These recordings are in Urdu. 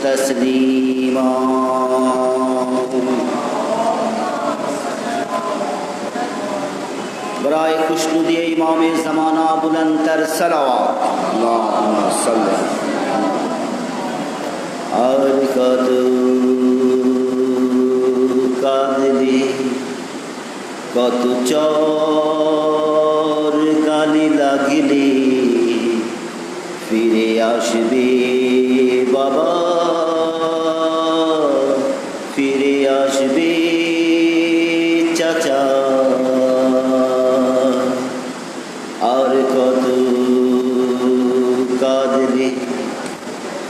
تسليما برائے خوشنودی امام زمانہ بلند تر صلوات اللہم صلی کت কাঁদলে কত চর গালি লাগলে ফিরে আসবে বাবা ফিরে আসবে চাচা আর কত কাঁদলে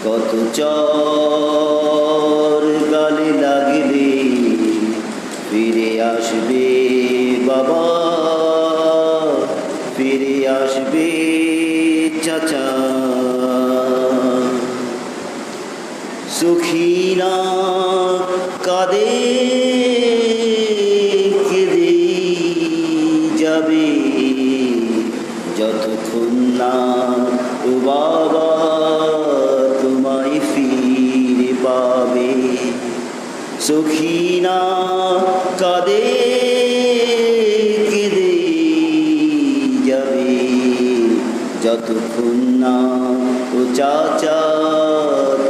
কত চর গালি লাগলে ফিরে আসবে বাবা ফিরে আসবে চাচা সুখীনা কাঁদে কেঁদে যাবে যতক্ষণ না ও বাবা তোমায় ফিরে পাবে সুখীনা কাঁদে কেঁদে যাবে যতক্ষণ না ও চাচা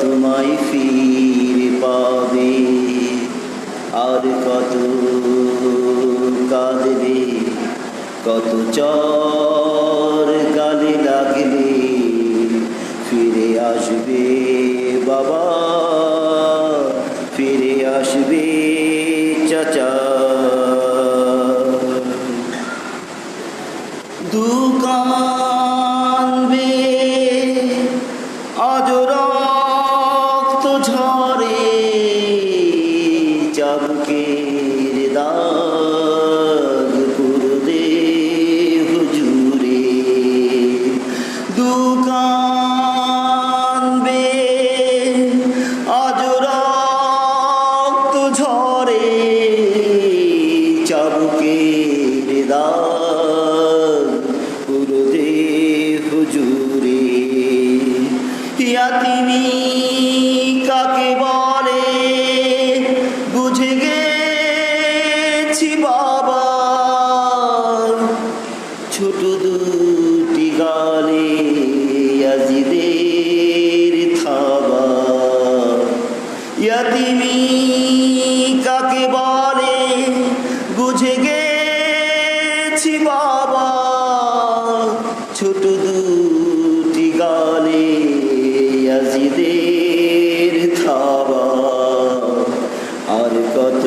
তোমায় ফিরে পাবে আর কত কাঁদবে কত চর গালে লাগলে ফিরে আসবে বাবা ফিরে আসবে চাচা দুকানবে আজ রক্ত ঝরে চাবুকের দাগ পুরদে হুজুরে দুকানবে আজ রক্ত ঝরে চাবুকের দাগ পুরদে হুজুরে ইয়াতিমি কাকে বলে বুঝে গেছি বাবা ছোট দুটি গালে ইয়াজিদের থাবা ইয়াতিমি কাকে বলে বুঝে গেছি বাবা ছোট দুটি গালে ইয়াজিদের থাবা আর কত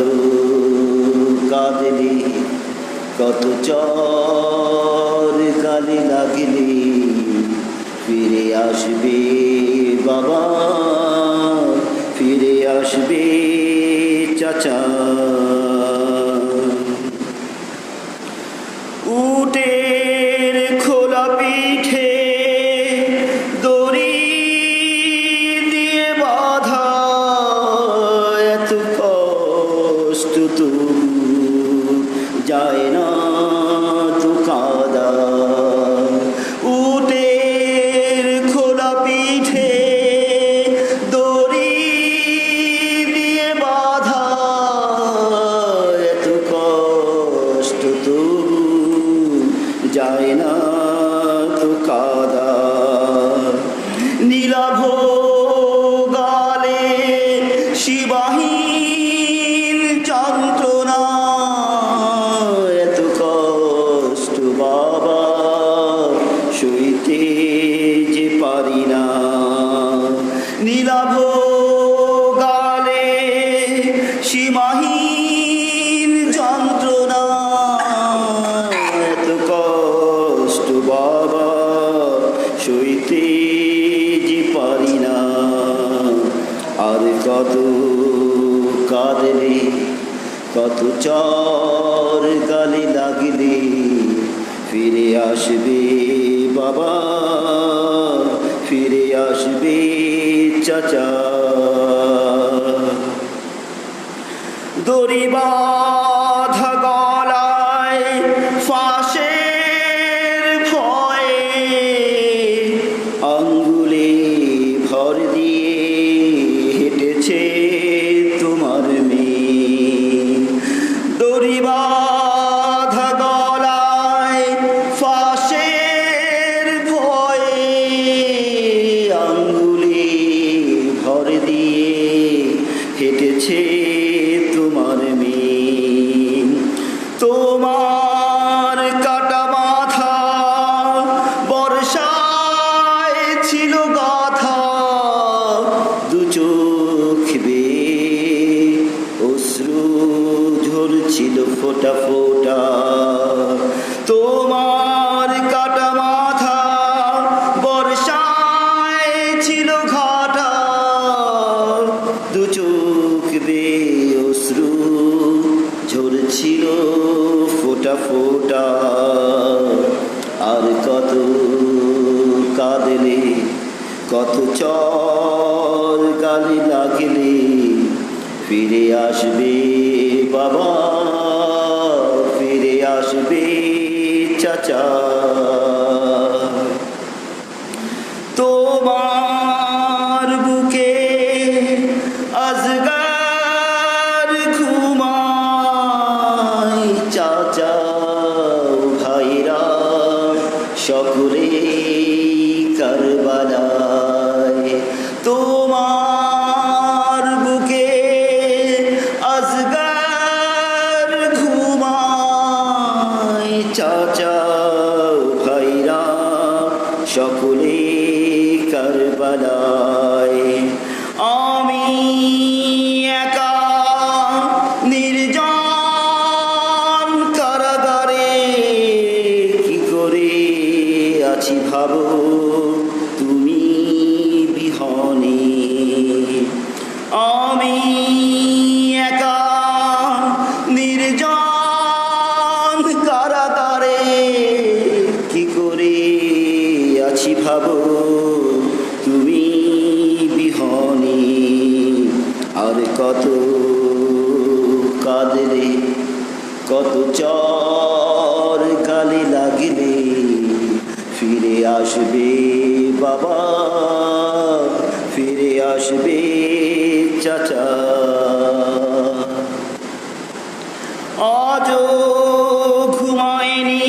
কাঁদলে কত চর গালে লাগলে ফিরে আসবে বাবা ফিরে আসবে চাচা উটের খোলা পিঠে দড়ি দিয়ে বাঁধা এত কষ্ট তবু যায় না তো কাদা উটের খোলা পিঠে দড়ি দিয়ে বাঁধা এত কষ্ট তবু যায় না তো কাদা নীলাভ গালে শিবাহীন যন্ত্রণা এত কষ্ট বাবা সইতে যে পারি না নীলাভ গালে সীমাহীন যন্ত্রণা এত কষ্ট বাবা সইতে যে পারি না আর কত কাঁদলে কত চর গালে লাগলে ফিরে আসবে বাবা ফিরে আসবে চাচা দড়ি বাঁধা গলায় ফাঁসের ভয়ে আঙ্গুলে ভর দিয়ে কেঁদেছে তোমার মেয়ে। তোমার কাটা মাথা বর্ষায় ছিল গাথা, দু চোখ বেয়ে অশ্রু ঝরছিল ফোঁটা ফোঁটা। তোমার কাটা মাথা বর্ষায় ছিল ঘাটা, দু চোখ বেয়ে অশ্রু ঝরছিল ফোঁটা ফোঁটা। আর কত কাঁদলে, কত চর গালি লাগলে, ফিরে আসবে বাবা, ফিরে আসবে চাচা। তোমার বুকে আজগার ঘুমায়, চাচা ভাইরা সকলে কারবালায়। তোমার বুকে আজগার ঘুমায়, চাচা ভাইরা সকলে কারবালায়। আমি একা নির্জন কারাগারে কি করে আছি ভাবো তুমি বিহনে। আমি একা নির্জন কারাগারে কি করে আছি ভাবো তুমি বিহনে। আর কত কাঁদলে, কত চর গালি লাগলে, ফিরে আসবে বাবা, ফিরে আসবে চাচা। আজও ঘুমায়নি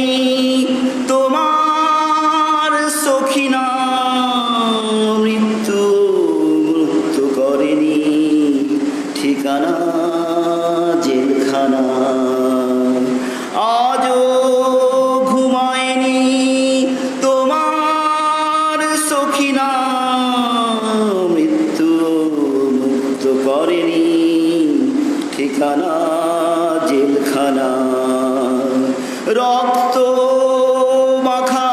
তোমার সখিনা, মৃত্যু মুক্ত করেনি ঠিকানা জেলখানা। আজও ঘুমায়নি তোমার সখিনা, মৃত্যু মুক্ত করেনি ঠিকানা জেলখানা। রক্ত মাখা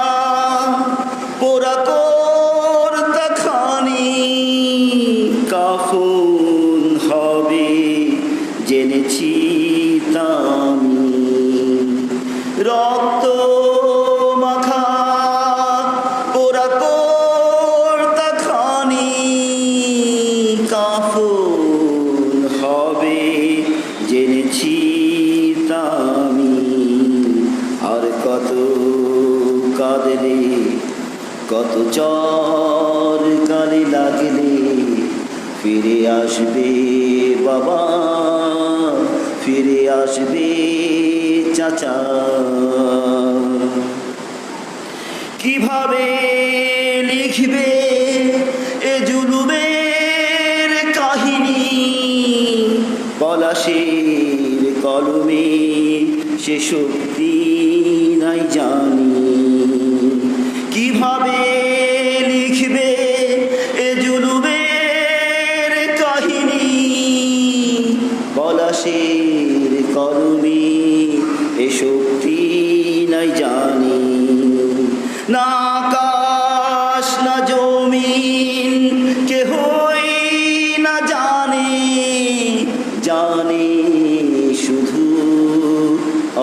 পোড়া কর্তা খানি, কাফন হবে জেনেছি তামি। রক্ত মাখা পোড়া কর্তা খানি, কাফন হবে জেনেছি তামি। আর কত কাঁদলে, কত চর গালি লাগলে, ফিরে আসবে বাবা, ফিরে আসবে চাচা। কিভাবে লিখবে এ জুলুমের কাহিনী, পলাশের কলমে সে শক্তি নাই জানি। কিভাবে লিখবে এ জুলুমের কাহিনী, পলাশের কলমে এ শক্তি নাই জানি। না আকাশ না জমিন কেহই না জানে, জানে শুধু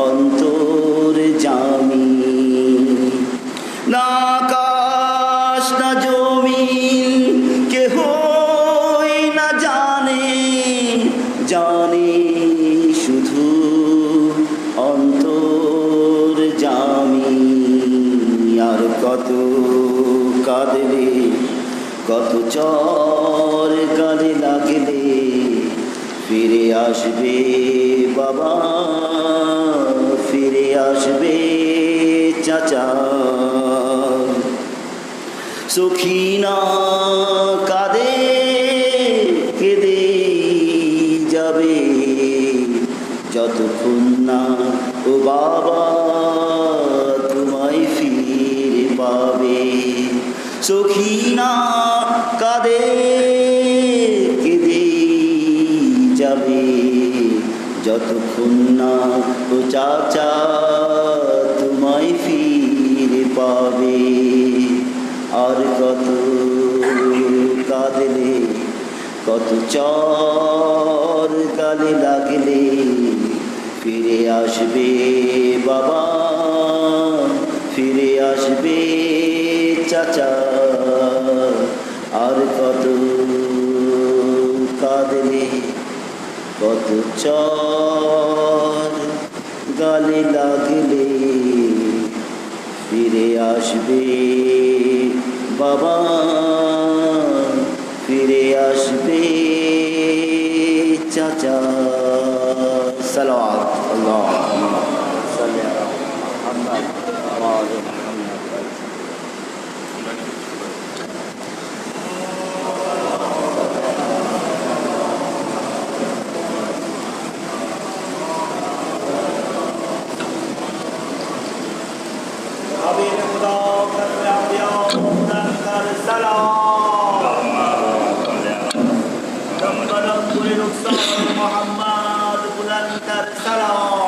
অন্তর জামি। না আকাশ না জমিন কেহই না জানে, জানে শুধু অন্তর জামি। আর কত কাঁদলে, কত চর গালে লাগলে, ফিরে আসবে বাবা, ফিরে আসবে চাচা। সখিনা কাঁদে কেঁদে বাবা তোমায় ফিরে পাবে। সখিনা কাঁদে কেঁদে যাবে, যতক্ষণ না ও চাচা তোমায় ফিরে পাবে। আর কত কাঁদলে, কত চর গালে লাগলে ফিরে আসবে বাবা, ফিরে আসবে চাচা। আর কত কাঁদলে, কত চর গালে লাগলে ফিরে আসবে বাবা, ফিরে আসবে চাচা। সালাওয়াত আল্লাহুম্মা সাল্লি আলা মুহাম্মদ ওয়া আলি মুহাম্মদ। حبیب خدا کرتے انبیاء بلند کر سلام، جنگل پوری رخسار محمد بلند کر سلام،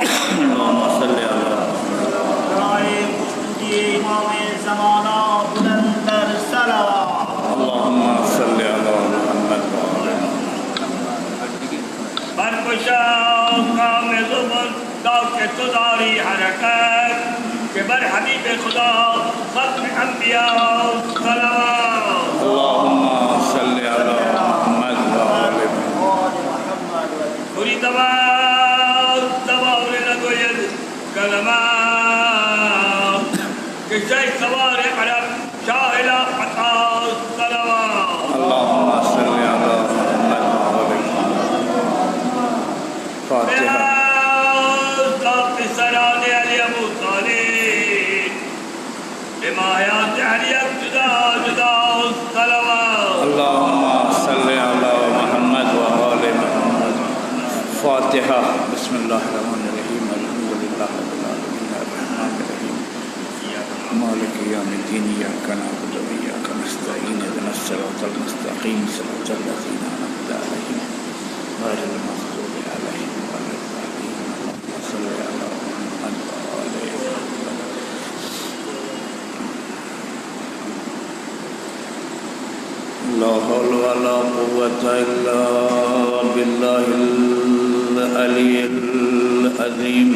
اللهم صل علی رائے خشنودی امام زمانہ بلند کر سلام، اللهم صل علی محمد برکشا کام زبر داو کے تو داری حرکت کہ بر حبیب خدا ختم انبیاء صلوات، اللهم صل علی محمد و آل محمد پوری دباؤ لگوید کلمات کہ شیخ سوار عرب شاہل عطا صلوات، اللهم صل علی محمد و آل محمد فاتحہ حیات علیت جدا جدا صلوات، اللهم صل علی محمد و آل محمد فاتحہ۔ بسم اللہ الرحمن الرحیم، الحمد للہ رب العالمین الرحمن الرحیم مالک یوم الدین، ایاک نعبد و ایاک نستعین، اهدنا الصراط المستقیم صراط الذین انعمت علیہم غیر المغضوب علیہم ولا الضالین، اللهم صل علی محمد و آل محمد۔ لا حول ولا قوة إلا بالله العلي العظيم۔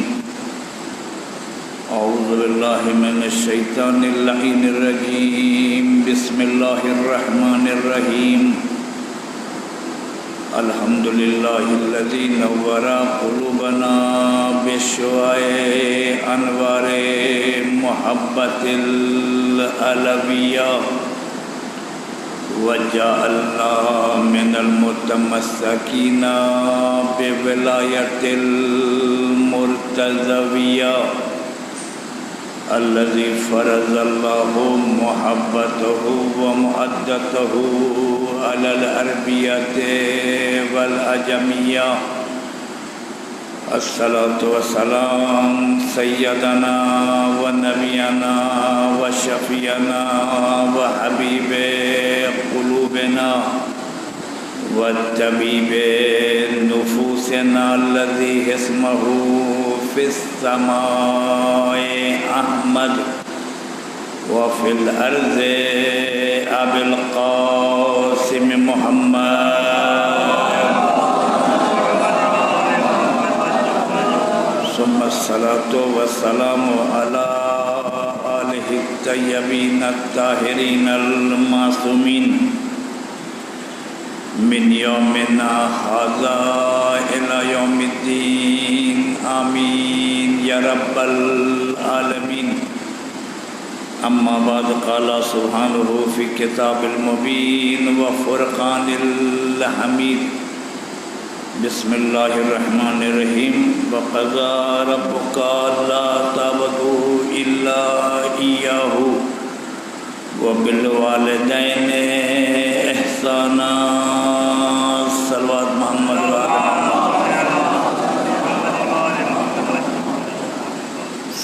أعوذ بالله من الشيطان اللعين الرجيم، بسم الله الرحمن الرحيم۔ الحمد لله الذي نور قلوبنا بشعاع أنوار محبة العلوية، وجعلنا من المتمسكين بولاية المرتضوية الذي فرض الله محبته ومودته على العربية والعجمية۔ الصلاة والسلام سيدنا ونبينا وشفيعنا وحبيب قلوبنا والطبيب نفوسنا الذي اسمه في السماء أحمد وفي الأرض أبي القاسم محمد، ثم الصلاة والسلام على آله الطيبين الطاهرين المعصومين من يومنا هذا إلى يوم الدين، آمين يا رب العالمين۔ أما بعد، قال سبحانه في كتاب المبين وفرقان الحميد، بسم الله الرحمن الرحيم۔ وقضى ربك ألا تعبدوا إلا إياه وبالوالدين إحسانا، صلوات محمد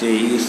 23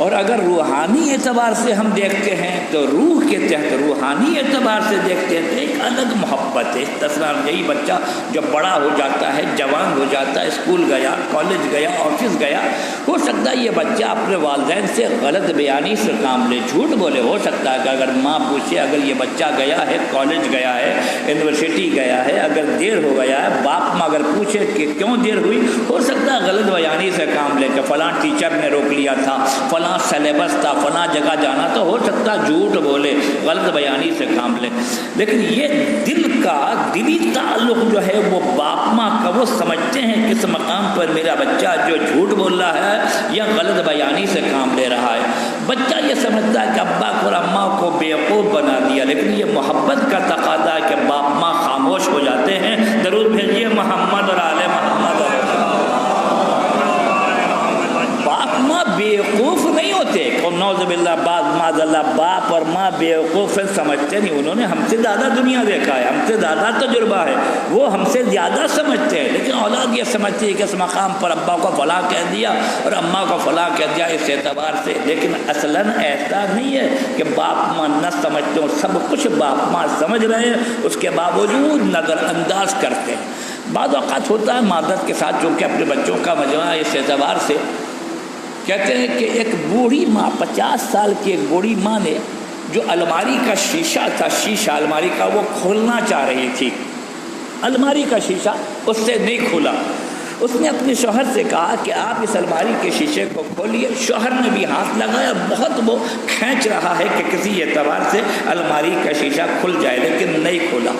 اور اگر روحانی اعتبار سے ہم دیکھتے ہیں تو روح کے تحت روحانی اعتبار سے دیکھتے ہیں تو ایک الگ محبت ہے. تصور یہی بچہ جب بڑا ہو جاتا ہے، جوان ہو جاتا ہے، اسکول گیا، کالج گیا، آفس گیا، ہو سکتا ہے یہ بچہ اپنے والدین سے غلط بیانی سے کام لے، جھوٹ بولے. ہو سکتا ہے کہ اگر ماں پوچھے اگر یہ بچہ گیا ہے، کالج گیا ہے، یونیورسٹی گیا ہے، اگر دیر ہو گیا ہے، باپ ماں اگر پوچھے کہ کیوں دیر ہوئی، ہو سکتا ہے غلط بیانی سے کام لے کہ فلاں ٹیچر نے روک لیا تھا، فلاں سلیبس تھا، فلاں جگہ جانا، تو ہو سکتا ہے جھوٹ بولے، غلط بیانی سے کام لے. لیکن یہ دل کا دلی تعلق جو ہے وہ باپ ماں کا وہ سمجھتے ہیں کس مقام پر میرا بچہ جو جھوٹ بول رہا ہے یا غلط بیانی سے کام لے رہا ہے. بچہ یہ سمجھتا ہے کہ ابا کو اور اماں کو بیوقوف بنا دیا، لیکن یہ محبت کا تقاضا ہے کہ باپ ماں خاموش ہو جاتے ہیں. درود بھیجیے محمد اور آل محمد. باپ ماں بیوقوف نہیں ہوتے، نعوذ باللہ، معاذ اللہ، باپ اور ماں بیوقوف سمجھتے نہیں. انہوں نے ہم سے زیادہ دنیا دیکھا ہے، ہم سے زیادہ تجربہ ہے، وہ ہم سے زیادہ سمجھتے ہیں. لیکن اولاد یہ سمجھتی ہے کہ اس مقام پر ابا کو فلاں کہہ دیا اور اماں کو فلاں کہہ دیا اس اعتبار سے. لیکن اصلاً ایسا نہیں ہے کہ باپ ماں نہ سمجھتے ہوں، سب کچھ باپ ماں سمجھ رہے ہیں، اس کے باوجود نظر انداز کرتے ہیں. بعض اوقات ہوتا ہے معذرت کے ساتھ، چونکہ اپنے بچوں کا مجموعہ اس اعتبار سے کہتے ہیں کہ ایک بوڑھی ماں، 50 سال کی ایک بوڑھی ماں نے جو الماری کا شیشہ تھا، شیشہ الماری کا، وہ کھولنا چاہ رہی تھی. الماری کا شیشہ اس سے نہیں کھولا. اس نے اپنے شوہر سے کہا کہ آپ اس الماری کے شیشے کو کھولیے. شوہر نے بھی ہاتھ لگایا، بہت وہ کھینچ رہا ہے کہ کسی اعتبار سے الماری کا شیشہ کھل جائے، لیکن نہیں کھولا.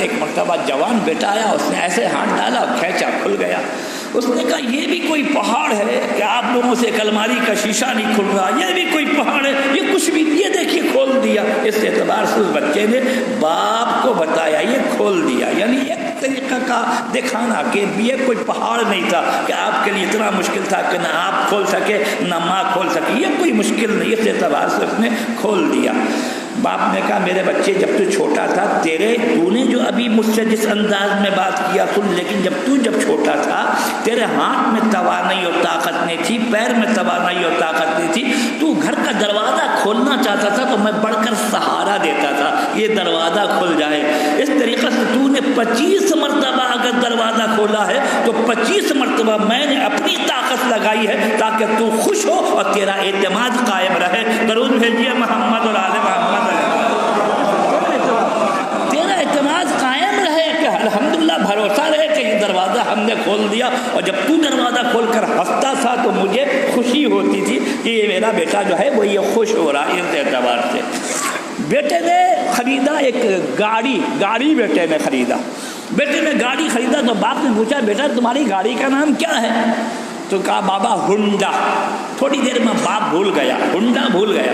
ایک مرتبہ جوان بیٹا آیا، اس نے ایسے ہاتھ ڈالا، کھینچا، کھل گیا. اس نے کہا یہ بھی کوئی پہاڑ ہے کہ آپ لوگوں سے ایک الماری کا شیشہ نہیں کھل رہا، یہ بھی کوئی پہاڑ ہے، یہ کچھ بھی، یہ دیکھیے کھول دیا. اس اعتبار سے اس بچے نے باپ کو بتایا، یہ کھول دیا. یعنی ایک طریقہ کا دکھانا کہ یہ کوئی پہاڑ نہیں تھا کہ آپ کے لیے اتنا مشکل تھا کہ نہ آپ کھول سکے نہ ماں کھول سکی، یہ کوئی مشکل نہیں. اس اعتبار سے اس نے کھول دیا. باپ نے کہا میرے بچے جب تو چھوٹا تھا، تو نے جو ابھی مجھ سے جس انداز میں بات کیا سن، لیکن جب چھوٹا تھا تیرے ہاتھ میں توانائی اور طاقت نہیں تھی، پیر میں توانائی اور طاقت نہیں تھی. تو گھر کا دروازہ کھولنا چاہتا تھا تو میں بڑھ کر سہارا دیتا تھا یہ دروازہ کھل جائے. اس طریقے سے تو نے 25 مرتبہ اگر دروازہ کھولا ہے تو 25 مرتبہ میں نے اپنی طاقت لگائی ہے تاکہ تو خوش ہو اور تیرا اعتماد قائم رہے. درود بھیجیے محمد اور آل محمد. تیرا اعتماد قائم رہے کہ الحمدللہ، بھروسہ رہے کہ یہ دروازہ ہم نے کھول دیا. اور جب تو دروازہ کھول کر ہنستا تھا تو مجھے خوشی ہوتی تھی کہ یہ میرا بیٹا جو ہے وہ یہ خوش ہو رہا. اس اعتبار سے بیٹے نے خریدا ایک گاڑی بیٹے نے خریدا. تو باپ نے پوچھا بیٹا تمہاری گاڑی کا نام کیا ہے؟ تو کہا بابا ہنڈا. تھوڑی دیر میں باپ بھول گیا، ہنڈا بھول گیا.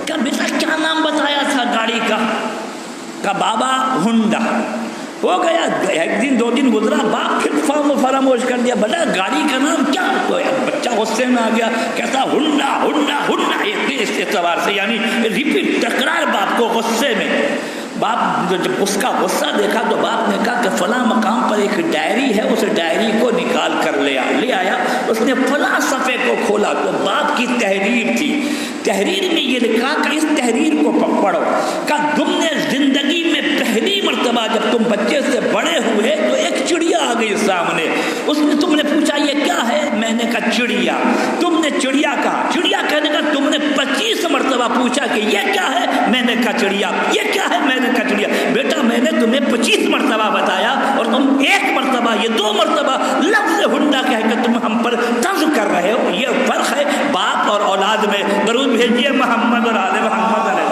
کہا بیٹا کیا نام بتایا تھا گاڑی کا؟ کہا بابا ہنڈا. ہو گیا ایک دن 2 دن گزرا، باپ پھر فراموش کر دیا، بیٹا گاڑی کا نام کیا؟ تو بچہ غصے میں آ گیا، کہتا ہنڈا ہنڈا ہنڈا. اس اعتبار سے یعنی ریپیٹ، تکرار باپ کو غصے میں. باپ جب اس کا غصہ دیکھا تو باپ نے کہا کہ فلاں مقام پر ایک ڈائری ہے، اس ڈائری کو نکال کر لے آیا. اس نے فلاں صفحے کو کھولا تو باپ کی تحریر تھی. تحریر میں یہ لکھا کہ اس تحریر کو پڑھو کہ تم نے زندگی میں پہلی مرتبہ جب تم بچے سے بڑے ہوئے تو ایک چڑیا آ گئی سامنے. تم نے پوچھا یہ کیا ہے؟ میں نے کہا چڑیا. تم نے چڑیا کہا. چڑیا کہنے کا تم نے 25 مرتبہ پوچھا کہ یہ کیا ہے؟ میں نے کہا چڑیا. یہ کیا ہے؟ میں نے کہا چڑیا. بیٹا میں نے تمہیں 25 مرتبہ بتایا اور تم 1 مرتبہ، یہ 2 مرتبہ لفظ ہنڈا کہہ کے تم ہم پر طنز کر رہے ہو. یہ فرق ہے باپ اور اولاد میں. درود بھیجیے محمد اور آل محمد علیہ.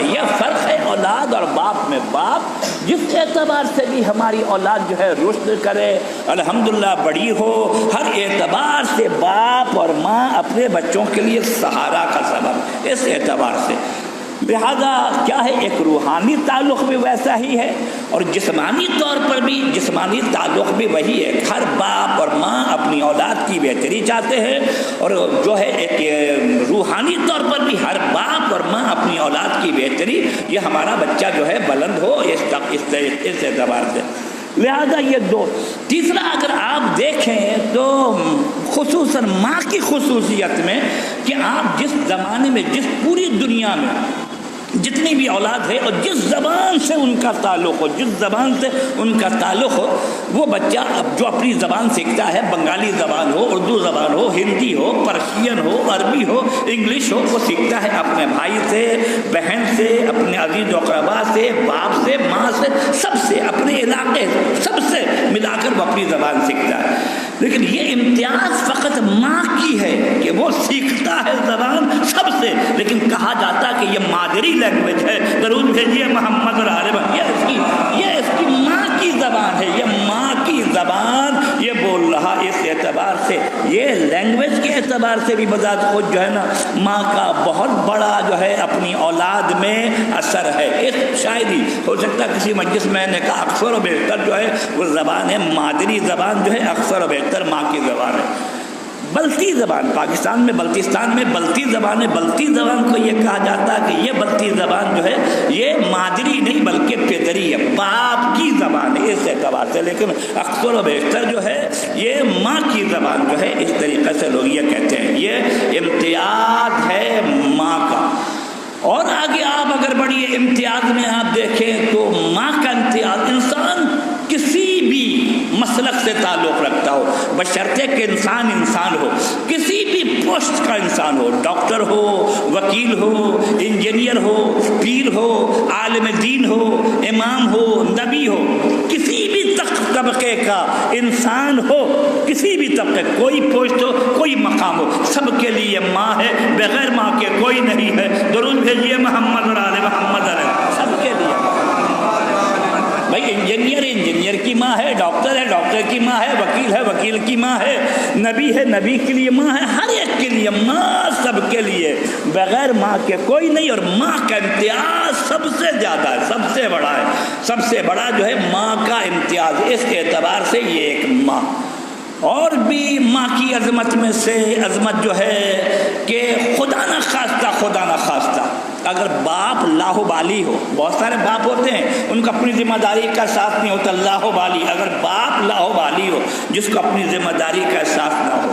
یہ فرق ہے اولاد اور باپ میں. باپ جس اعتبار سے بھی ہماری اولاد جو ہے رشد کرے، الحمدللہ بڑی ہو، ہر اعتبار سے باپ اور ماں اپنے بچوں کے لیے سہارا کا سبب. اس اعتبار سے لہذا کیا ہے، ایک روحانی تعلق بھی ویسا ہی ہے اور جسمانی طور پر بھی جسمانی تعلق بھی وہی ہے. ہر باپ اور ماں اپنی اولاد کی بہتری چاہتے ہیں اور جو ہے ایک روحانی طور پر بھی ہر باپ اور ماں اپنی اولاد کی بہتری، یہ ہمارا بچہ جو ہے بلند ہو. اس اعتبار سے لہذا یہ دو. تیسرا اگر آپ دیکھیں تو خصوصاً ماں کی خصوصیت میں کہ آپ جس زمانے میں، جس پوری دنیا میں جتنی بھی اولاد ہے اور جس زبان سے ان کا تعلق ہو، جس زبان سے ان کا تعلق ہو، وہ بچہ جو اپنی زبان سیکھتا ہے، بنگالی زبان ہو، اردو زبان ہو، ہندی ہو، پرشین ہو، عربی ہو، انگلش ہو، وہ سیکھتا ہے اپنے بھائی سے، بہن سے، اپنے عزیز و اقربا سے، باپ سے، ماں سے، سب سے، اپنے علاقے سب سے ملا کر وہ اپنی زبان سیکھتا ہے. لیکن یہ امتیاز فقط ماں کی ہے کہ وہ سیکھتا ہے زبان سب سے، لیکن کہا جاتا کہ یہ مادری لینگویج ہے. درود بھیجیے محمد اور آل محمد. یہ اس کی ماں کی زبان ہے، یہ ماں کی زبان یہ بول رہا. اس اعتبار سے یہ لینگویج کے اعتبار سے بھی بذات خود جو ہے نا ماں کا بہت بڑا جو ہے اپنی اولاد میں اثر ہے. اس شاید ہی ہو سکتا ہے کسی مجلس میں نے کہا اکثر و بیشتر جو ہے وہ زبان ہے مادری زبان جو ہے اکثر و بیشتر ماں کی زبان ہے. بلتی زبان پاکستان میں بلتستان میں بلتی زبان ہے. بلتی زبان کو یہ کہا جاتا ہے کہ یہ بلتی زبان جو ہے یہ مادری نہیں بلکہ پدری ہے، باپ کی زبان ہے اس اعتبار سے. لیکن اکثر و بیشتر جو ہے یہ ماں کی زبان جو ہے اس طریقے سے لوگ یہ کہتے ہیں. یہ امتیاز ہے ماں کا. اور آگے آپ اگر بڑی امتیاز میں آپ دیکھیں تو ماں کا امتیاز انسان کسی بھی مسلک سے تعلق رکھتا ہو، بشرطے کہ انسان انسان ہو، کسی بھی پوسٹ کا انسان ہو، ڈاکٹر ہو، وکیل ہو، انجینئر ہو، پیر ہو، عالم دین ہو، امام ہو، نبی ہو، کسی بھی طبقے کا انسان ہو، کسی بھی طبقے، کوئی پوسٹ ہو، کوئی مقام ہو، سب کے لیے ماں ہے. بغیر ماں کے کوئی نہیں ہے. درود بھیجیے محمد اور آل محمد علیہ. سب کے لیے بھائی انجینئر کی ماں ہے، ڈاکٹر کی ماں ہے، وکیل کی ماں ہے، نبی کے لیے ماں ہے. ہر ایک کے لیے ماں، سب کے لیے بغیر ماں کے کوئی نہیں. اور ماں کا امتیاز سب سے زیادہ ہے، سب سے بڑا ہے. سب سے بڑا جو ہے ماں کا امتیاز. اس اعتبار سے یہ ایک ماں. اور بھی ماں کی عظمت میں سے عظمت جو ہے کہ خدا نہ خواستہ اگر باپ لاہوبالی ہو، بہت سارے باپ ہوتے ہیں ان کو اپنی ذمہ داری کا احساس نہیں ہوتا. لاہوبالی، اگر باپ لاہوبالی ہو جس کو اپنی ذمہ داری کا احساس نہ ہو،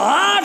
8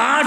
8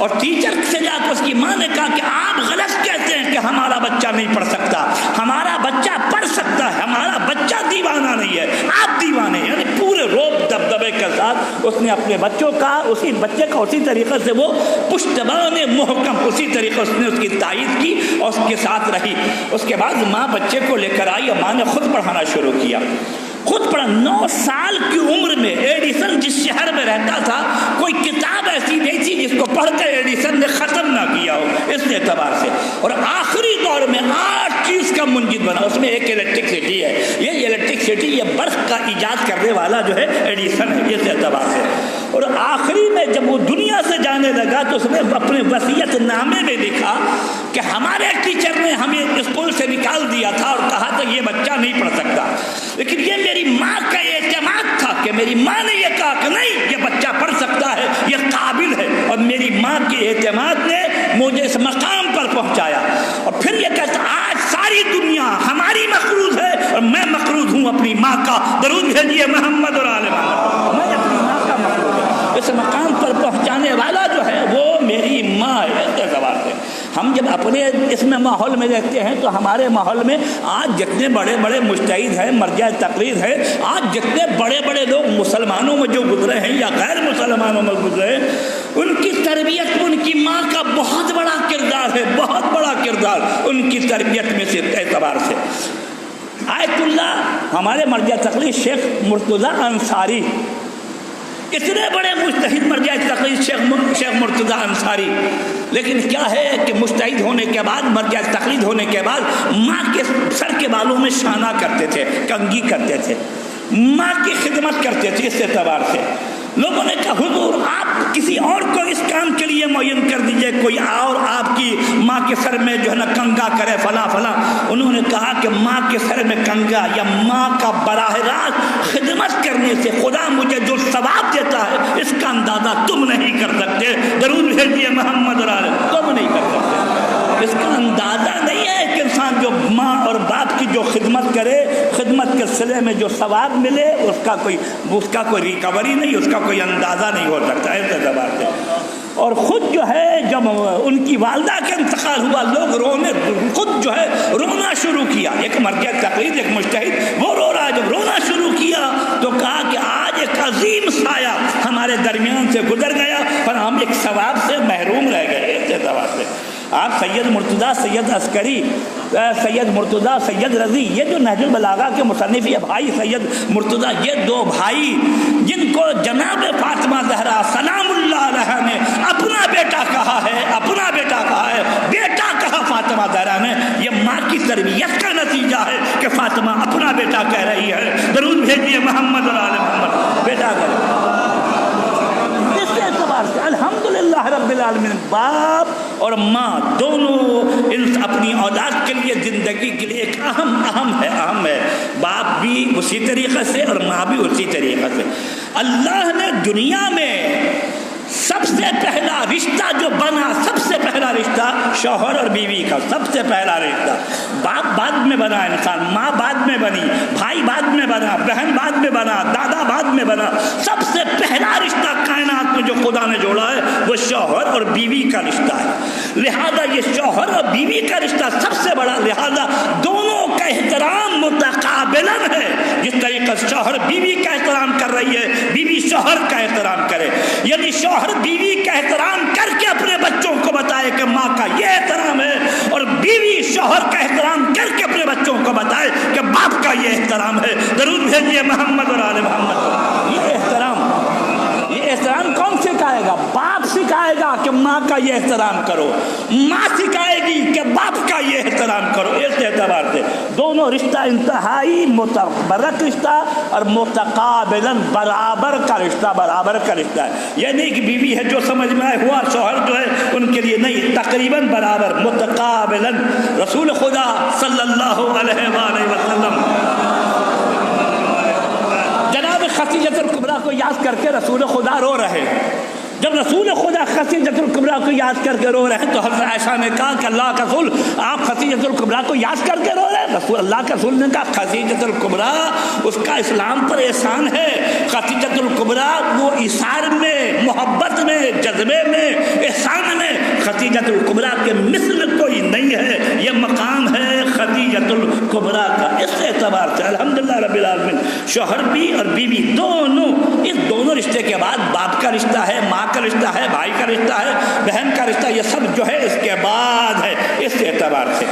اور ٹیچر سے جا کر اس کی ماں نے کہا کہ آپ غلط کہتے ہیں کہ ہمارا بچہ نہیں پڑھ سکتا، ہمارا بچہ پڑھ سکتا ہے، ہمارا بچہ دیوانہ نہیں ہے، آپ دیوانے ہیں۔ یعنی پورے روب دبدبے کے ساتھ اس نے اپنے بچوں کا اسی بچے کا اسی طریقے سے وہ پشتبان محکم اسی طریقے سے اس کی تائید کی اور اس کے ساتھ رہی۔ اس کے بعد ماں بچے کو لے کر آئی اور ماں نے خود پڑھانا شروع کیا، خود پڑھا۔ 9 سال کی عمر میں ایڈیسن جس شہر میں رہتا تھا کوئی کتاب ایسی نہیں تھی جس کو پڑھ کر ایڈیسن نے ختم نہ کیا ہو اس اعتبار سے، اور آخری دور میں 8 چیز کا منجد بنا، اس میں ایک الیکٹرکسٹی ہے۔ یہ الیکٹرکسٹی یہ برق کا ایجاد کرنے والا جو ہے ایڈیسن ہے اس اعتبار سے۔ اور آخری میں جب وہ دنیا سے جانے لگا تو اس نے اپنے وصیت نامے میں لکھا کہ ہمارے ٹیچر نے ہمیں اسکول سے نکال دیا تھا اور کہا تھا یہ بچہ نہیں پڑھ سکتا، لیکن یہ میری ماں کا اعتماد تھا کہ میری ماں نے یہ کہا کہ نہیں یہ بچہ پڑھ سکتا ہے، یہ قابل ہے، اور میری ماں کے اعتماد نے مجھے اس مقام پر پہنچایا۔ اور پھر یہ کہتا آج ساری دنیا ہماری مقروض ہے اور میں مقروض ہوں اپنی ماں کا، درود بھیجیے محمد اور آل محمد۔ میں اپنی ماں کا مقروض ہوں، اس مقام پر پہنچانے والا جو ہے وہ میری ماں ہے۔ اعتبار سے ہم جب اپنے اس میں ماحول میں رہتے ہیں تو ہمارے ماحول میں آج جتنے بڑے بڑے مجتہد ہیں، مرجع تقلید ہے، آج جتنے بڑے بڑے لوگ مسلمانوں میں جو گزرے ہیں یا غیر مسلمانوں میں گزرے ہیں، ان کی تربیت ان کی ماں کا بہت بڑا کردار ہے، بہت بڑا کردار ان کی تربیت میں سے اعتبار سے۔ آیت اللہ ہمارے مرجع تقلید شیخ مرتضیٰ انصاری، اتنے بڑے مجتہد مرجع تقلید شیخ مرتضیٰ انصاری، لیکن کیا ہے کہ مجتہد ہونے کے بعد، مرجع تقلید ہونے کے بعد ماں کے سر کے بالوں میں شانہ کرتے تھے، کنگھی کرتے تھے، ماں کی خدمت کرتے تھے۔ اس اعتبار سے لوگوں نے کہا حضور آپ کسی اور کو اس کام کے لیے معین کر دیجئے، کوئی اور آپ کی ماں کے سر میں جو ہے نا کنگا کرے فلاں فلاں۔ انہوں نے کہا کہ ماں کے سر میں کنگا یا ماں کا براہ راست خدمت کرنے سے خدا مجھے جو ثواب دیتا ہے اس کا اندازہ تم نہیں کر سکتے، درود بھیجیے محمد اور آل، تم نہیں کر سکتے۔ اس کا اندازہ نہیں ہے کہ انسان جو ماں اور باپ کی جو خدمت کرے، خدمت کے صلے میں جو ثواب ملے، اس کا کوئی ریکوری نہیں، اس کا کوئی اندازہ نہیں ہو سکتا ہے اس اعتبار سے۔ اور خود جو ہے جب ان کی والدہ کا انتقال ہوا، لوگ خود جو ہے رونا شروع کیا۔ ایک مرجع تقلید ایک مجتہد وہ رو رہا، جب رونا شروع کیا تو کہا کہ آج ایک عظیم سایہ ہمارے درمیان سے گزر گیا اور ہم ایک ثواب سے محروم رہ گئے۔ اس اعتبار سے آپ سید مرتضیٰ، سید عسکری، سید مرتضیٰ، سید رضی، یہ جو نہج البلاغہ کے مصنف یہ بھائی سید مرتضیٰ، یہ 2 بھائی جن کو جناب فاطمہ زہرا سلام اللہ علیہ نے اپنا بیٹا کہا ہے، اپنا بیٹا کہا ہے، بیٹا کہا فاطمہ زہرا نے، یہ ماں کی تربیت کا نتیجہ ہے کہ فاطمہ اپنا بیٹا کہہ رہی ہے، درود بھیجیے محمد اور آل محمد، بیٹا کہہ رہی ہے۔ اس اعتبار سے الحمدللہ رب العالمین، باپ اور ماں دونوں اپنی اولاد کے لیے زندگی کے لیے ایک اہم ہے۔ باپ بھی اسی طریقے سے اور ماں بھی اسی طریقے سے۔ اللہ نے دنیا میں سب سے پہلا رشتہ جو بنا، سب سے پہلا رشتہ شوہر اور بیوی کا، سب سے پہلا رشتہ۔ باپ بعد میں بنا انسان، ماں بعد میں بنی، بھائی بعد میں بنا، بہن بعد میں بنا، دادا بعد میں بنا۔ سب سے پہلا رشتہ کائنات میں جو خدا نے جوڑا ہے وہ شوہر اور بیوی کا رشتہ ہے۔ لہذا یہ شوہر اور بیوی کا رشتہ سب سے بڑا، لہذا دونوں کا احترام متقابلاً ہے۔ جس طریقے سے شوہر بیوی کا احترام کر رہی ہے، بیوی شوہر کا احترام کرے، یعنی شوہر بیوی کا احترام کر کے اپنے بچوں کو بتائے کہ ماں کا یہ احترام ہے، اور بیوی شوہر کا احترام کر کے اپنے بچوں کو بتائے کہ باپ کا یہ احترام ہے۔ درود بھیجیے محمد اور آل محمد۔ یہ احترام کون سکھائے گا؟ باپ سکھائے گا کہ ماں کا یہ احترام کرو، ماں سکھائے گی کہ باپ کا یہ احترام کرو۔ اس اعتبار سے دونوں رشتہ انتہائی متبرک رشتہ اور متقابلاً برابر کا رشتہ ہے۔ یہ نہیں کہ بیوی ہے جو سمجھ میں آئے ہوا، شوہر جو ہے ان کے لیے نہیں، تقریباً برابر، متقابلاً۔ رسول خدا صلی اللہ علیہ وآلہ وسلم جناب خدیجہ الکبریٰ کو یاد کر کے رسول خدا رو رہے۔ جب رسول خدا خدیجہ الکبریٰ کو یاد کر کے رو رہے ہیں تو حضرت عائشہ نے کہا کہ اللہ کا رسول آپ خدیجہ الکبریٰ کو یاد کر کے رو رہے ہیں؟ رسول اللہ کے رسول نے کہا خدیجہ الکبریٰ اس کا اسلام پر احسان ہے، خدیجہ الکبریٰ وہ ایثار میں، محبت محبت میں، جذبے میں، احسان میں خدیجۃ الکبریٰ کے مثل کوئی نہیں ہے. یہ مقام ہے خدیجۃ الکبریٰ کا. اس اعتبار سے الحمدللہ رب العالمین شوہر بھی اور بیوی دونوں، اس دونوں رشتے کے بعد باپ کا رشتہ ہے، ماں کا رشتہ ہے، بھائی کا رشتہ ہے، بہن کا رشتہ، یہ سب جو ہے اس کے بعد ہے. اس اعتبار سے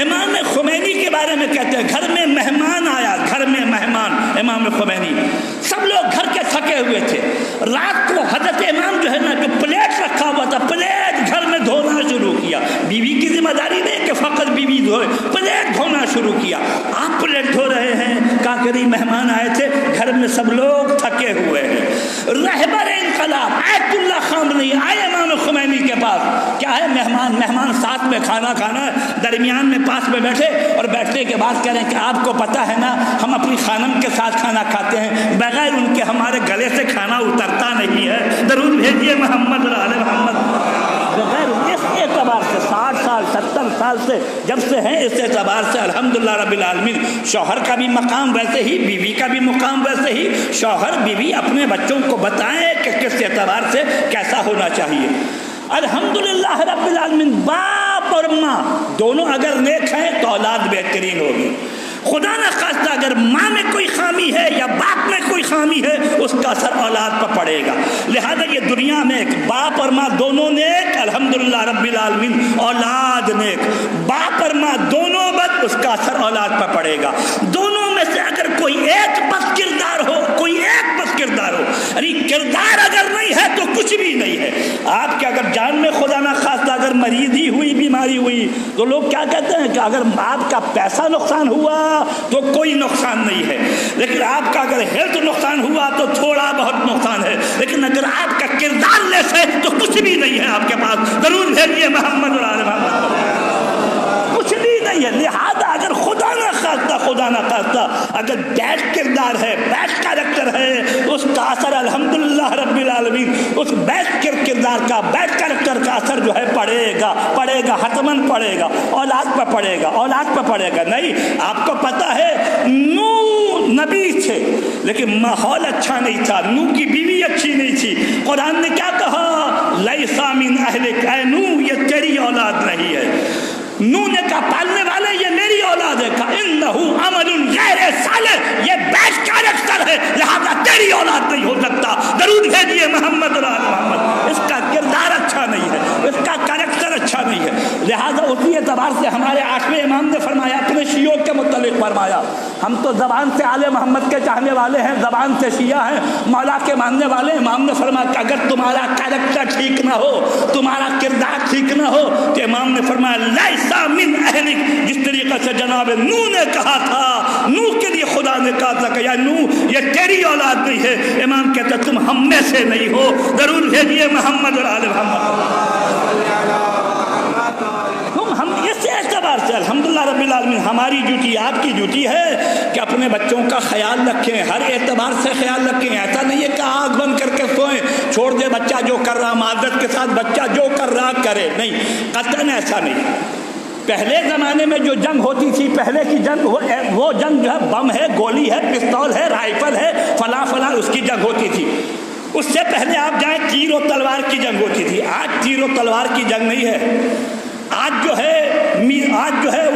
امام خمینی کے بارے میں کہتے ہیں گھر میں مہمان آیا، گھر میں مہمان. امام خمینی سب لوگ گھر کے تھکے ہوئے تھے. رات کو حضرت امام جو ہے نا جو پلیٹ رکھا ہوا تھا پلیٹ گھر میں دھونا شروع کیا. بیوی کی ذمہ داری نہیں کہ فقط بیوی دھوئے، پلیٹ دھونا شروع کیا. آپ پلیٹ دھو رہے ہیں، کاکری مہمان آئے تھے، گھر میں سب لوگ تھکے ہوئے ہیں. رہبر انقلاب آیت اللہ خامنئی آئے امام خمینی کے پاس. کیا ہے مہمان ساتھ میں کھانا کھانا ہے، درمیان میں پاس میں بیٹھے اور بیٹھنے کے بعد کہہ رہے ہیں کہ آپ کو پتہ ہے نا ہم اپنی خانم کے ساتھ کھانا کھاتے ہیں، بغیر ان کے ہمارے گلے سے کھانا اترتا نہیں ہے. درود بھیجیے محمد اور آل محمد. بغیر اس اعتبار سے 60 سال 70 سال سے جب سے ہیں، اس اعتبار سے الحمدللہ رب العالمین شوہر کا بھی مقام ویسے ہی، بیوی کا بھی مقام ویسے ہی. شوہر بیوی اپنے بچوں کو بتائیں کہ کس اعتبار سے کیسا ہونا چاہیے. الحمدللہ رب العالمین باپ اور ماں دونوں اگر نیک ہیں تو اولاد بہترین ہوگی. خدا نہ خواستہ اگر ماں میں کوئی خامی ہے یا باپ میں کوئی خامی ہے اس کا اثر اولاد پر پڑے گا. لہذا یہ دنیا میں ایک باپ اور ماں دونوں نیک، الحمدللہ رب العالمین اولاد نیک. باپ اور ماں دونوں بد، اس کا اثر اولاد پر پڑے گا. دونوں میں سے اگر کوئی ایک بد کردار ہو، کوئی ایک بد کردار ہو، یعنی کردار اگر نہیں ہے تو کچھ بھی نہیں ہے. آپ کے اگر جان میں خدا نہ خواستہ اگر مریضی ہوئی، بیماری ہوئی تو لوگ کیا کہتے ہیں کہ اگر آپ کا پیسہ نقصان ہوا تو کوئی نقصان نہیں ہے، لیکن آپ کا اگر ہیلتھ نقصان ہوا تو تھوڑا بہت نقصان ہے، لیکن اگر آپ کا کردار لیس ہے تو کچھ بھی نہیں ہے آپ کے پاس. ضرور بھیجیے محمد اور آل محمد. کچھ بھی نہیں ہے. لہذا اگر خدا نہ خواستہ اگر بیڈ کردار ہے، بیڈ کریکٹر ہے، اس کا اثر الحمدللہ رب العالمین اس بیڈ کردار کا، بیڈ کریکٹر کا اثر جو ہے پڑے گا حتماً پڑے گا. اولاد پر پڑے گا. نہیں، آپ کو پتہ ہے نوح نبی تھے لیکن ماحول اچھا نہیں تھا، نوح کی بیوی اچھی نہیں تھی. قرآن نے کیا کہا؟ لیسا من اہلک، اے نوح یہ تیری اولاد نہیں ہے. نوح نے کہا پالنے والے یہ میری اولاد ہے. کہا انہو عمل غیر صالح، یہ بیڈ کریکٹر ہے لہذا تیری اولاد نہیں ہو سکتا. درود بھیجیے محمد اور آل محمد. اس کا کردار اچھا نہیں ہے، اس کا کریکٹر اچھا نہیں ہے. لہذا اسی اعتبار سے ہمارے 8ویں امام نے فرمایا، اپنے شیعوں کے متعلق فرمایا، ہم تو زبان سے آل محمد کے چاہنے والے ہیں، زبان سے شیعہ ہیں، مولا کے ماننے والے. امام نے فرمایا کہ اگر تمہارا کریکٹر ٹھیک نہ ہو، تمہارا کردار ٹھیک نہ ہو تو امام نے فرمایا لیسا من اہلک. جس طریقے سے جناب نوح نے کہا تھا، نوح کے لیے خدا نے کہا تھا کہ یا نوح یہ تیری اولاد نہیں ہے، امام کہتا تم ہم میں سے نہیں ہو. ضرور بھیجیے محمد اور آل محمد. ہم اس اعتبار سے الحمدللہ رب العالمین ہماری ڈیوٹی، آپ کی ڈیوٹی ہے کہ اپنے بچوں کا خیال رکھیں، ہر اعتبار سے خیال رکھیں. ایسا نہیں ہے کہ آنکھ بند کر کے سوئیں، چھوڑ دے بچہ جو کر رہا، معذرت کے ساتھ بچہ جو کر رہا کرے. نہیں، قطعاً ایسا نہیں. پہلے زمانے میں جو جنگ ہوتی تھی، پہلے کی جنگ وہ جنگ جو ہے بم ہے، گولی ہے، پستول ہے، رائفل ہے، فلاں اس کی جنگ ہوتی تھی. اس سے پہلے آپ جائیں تیر و تلوار کی جنگ ہوتی تھی. آج تیر و تلوار کی جنگ نہیں ہے. آج جو ہے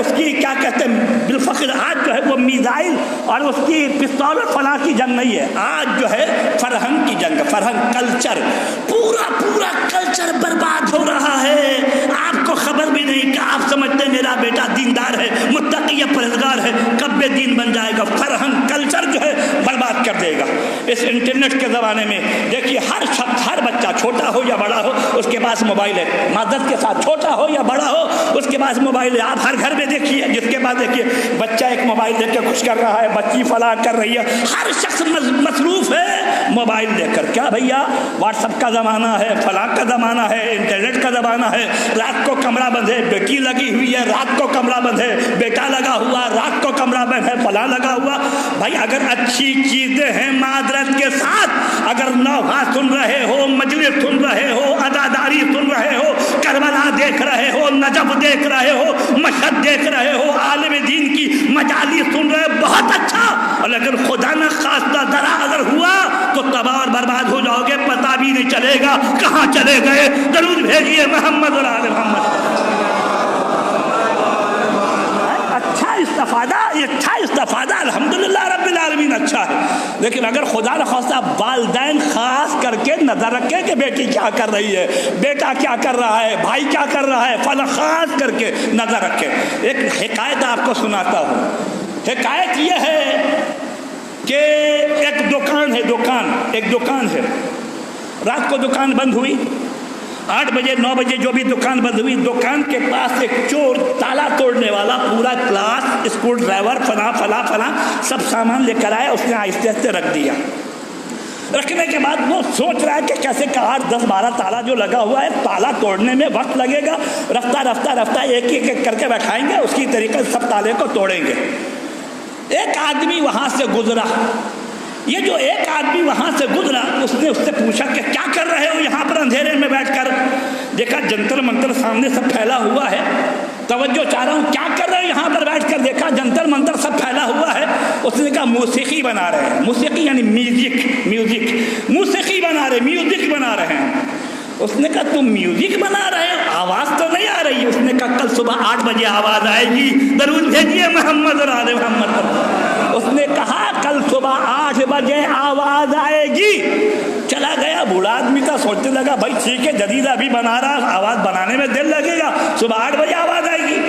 اس کی کیا کہتے ہیں بالفخر، آج جو ہے وہ میزائل اور اس کی پستول اور فلاں کی جنگ نہیں ہے. آج جو ہے فرہنگ کی جنگ، فرہنگ، کلچر. پورا کلچر برباد ہو رہا ہے. آپ کو خبر بھی نہیں کہ آپ سمجھتے ہیں میرا بیٹا دیندار ہے، متقی پرہیزگار ہے، کب بے دین بن جائے گا. فرہنگ، کلچر جو ہے برباد کر دے گا. اس انٹرنیٹ کے زمانے میں دیکھیے ہر شخص، ہر بچہ چھوٹا ہو یا بڑا ہو اس کے پاس موبائل ہے. معذرت کے ساتھ چھوٹا ہو یا بڑا ہو اس کے پاس موبائل ہے. آپ ہر گھر میں دیکھیے، جس کے پاس دیکھیے بچہ ایک موبائل دے کے خوش کر رہا ہے، بچی فلاں کر رہی ہے. ہر شخص مصروف ہے موبائل دے کر. کیا بھیا واٹس ایپ کا زمانہ ہے، فلاں کا زمانہ ہے، انٹرنیٹ کا زمانہ ہے. رات کو کمرہ بند ہے، بیٹی لگی ہوئی ہے، رات کو کمرہ بند ہے، بیٹا لگا ہوا، رات کو کمرہ بند ہے، فلاں لگا ہوا. بھائی اگر اچھی چیزیں ہیں معذرت کے ساتھ، اگر نوحہ سن رہے ہو، مجلس سن رہے ہو، عزاداری سن رہے ہو، کربلا دیکھ رہے ہو، نجف دیکھ رہے ہو، مشہد دیکھ رہے ہو، عالم دین کی مجالی سن رہے ہو، بہت اچھا. اور اگر خدا نہ خواستہ ذرا اگر ہوا تو تو تباہ اور برباد ہو جاؤ گے، پتہ بھی نہیں چلے گا کہاں چلے گئے۔ درود بھیجیے محمد اور آل محمد۔ اچھا استفادہ الحمدللہ رب العالمین اچھا ہے، لیکن اگر خدا نخواستہ والدین خاص کر کے نظر رکھے کہ بیٹی کیا کر رہی ہے، بیٹا کیا کر رہا ہے، بھائی کیا کر رہا ہے، فلاں خاص کر کے نظر رکھے۔ ایک حکایت آپ کو سناتا ہوں۔ حکایت یہ ہے کہ ایک دکان ہے، رات کو دکان بند ہوئی، 8 بجے 9 بجے جو بھی دکان بند ہوئی، دکان کے پاس ایک چور تالا توڑنے والا پورا کلاس اسکرو ڈرائیور فلاں سب سامان لے کر آیا، اس نے آہستہ آہستہ رکھ دیا۔ رکھنے کے بعد وہ سوچ رہا ہے کہ کیسے 8 10 12 تالا جو لگا ہوا ہے، تالا توڑنے میں وقت لگے گا، رفتہ ایک کر کے بیٹھائیں گے، اس کی طریقے سے سب تالے کو توڑیں گے۔ ایک آدمی وہاں سے گزرا، یہ جو ایک آدمی وہاں سے گزرا، اس نے اس سے پوچھا کہ کیا کر رہے ہو یہاں پر اندھیرے میں بیٹھ کر؟ دیکھا جنتر منتر سامنے سب پھیلا ہوا ہے، توجہ چاہ رہا ہوں، کیا کر رہے ہو یہاں پر بیٹھ کر؟ دیکھا جنتر منتر سب پھیلا ہوا ہے۔ اس نے کہا موسیقی بنا رہے ہیں۔ موسیقی یعنی میوزک، موسیقی بنا رہے، میوزک بنا رہے ہیں۔ اس نے کہا تم میوزک بنا رہے ہو، آواز تو نہیں آ رہی۔ اس نے کہا کل صبح 8 بجے آواز آئے گی، درود بھیجیے محمد اور آل محمد۔ اس نے کہا کل صبح 8 بجے آواز آئے گی۔ چلا گیا، بوڑھا آدمی تھا، سوچنے لگا بھائی ٹھیک ہے، جدید ابھی بنا رہا، آواز بنانے میں دل لگے گا، صبح 8 بجے آواز آئے گی۔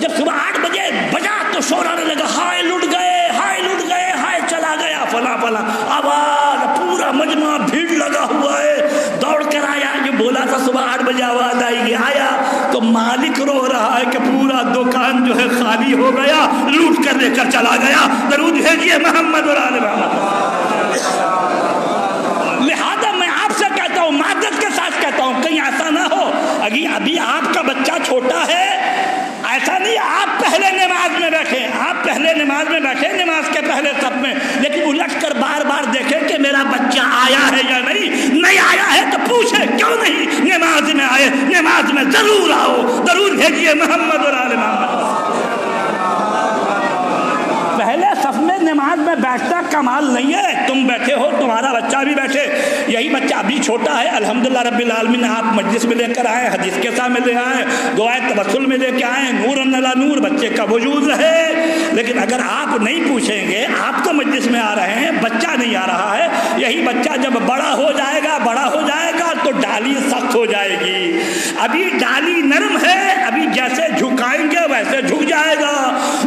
جب صبح 8 بجے بجا تو شور آنے لگا، ہائے لٹ گئے، ہائے چلا گیا فلاں آواز، پورا مجمع بھیڑ لگا ہوا ہے۔ دوڑ کر آیا، جو بولا تھا صبح 8 بجے آواز آئے گی، آیا تو مالک رو رہا ہے کہ پورا دکان جو ہے خالی ہو گیا، لوٹ کر لے کر چلا گیا۔ درود بھیجیے محمد اور آل محمد۔ لہذا میں آپ سے کہتا ہوں، معذرت کے ساتھ کہتا ہوں، کہیں ایسا نہ ہو ابھی آپ کا بچہ چھوٹا ہے، ایسا نہیں آپ پہلے نماز میں بیٹھے، نماز کے پہلے صف میں، لیکن الٹ کر بار بار دیکھیں کہ میرا بچہ آیا ہے یا نہیں آیا ہے تو پوچھے کیوں نہیں نماز میں آئے، نماز میں ضرور آؤ۔ درود بھیجیے محمد اور آل محمد۔ پہلے صف میں نماز میں بیٹھنا کمال نہیں ہے، تم بیٹھے ہو، تمہارا بچہ بھی بیٹھے، یہی بچہ ابھی چھوٹا ہے، الحمدللہ رب العالمین آپ مجلس میں لے کر آئے، حدیث کے ساتھ میں لے آئے، دعائے توسل میں لے کے آئے، نور علی نور بچے کا وجود رہے۔ لیکن اگر آپ نہیں پوچھیں گے، آپ تو مجلس میں آ رہے ہیں، بچہ نہیں آ رہا ہے، یہی بچہ جب بڑا ہو جائے گا تو ڈالی سخت ہو جائے گی۔ ابھی ڈالی نرم ہے، ابھی جیسے جھکائیں گے ویسے جھک جائے گا۔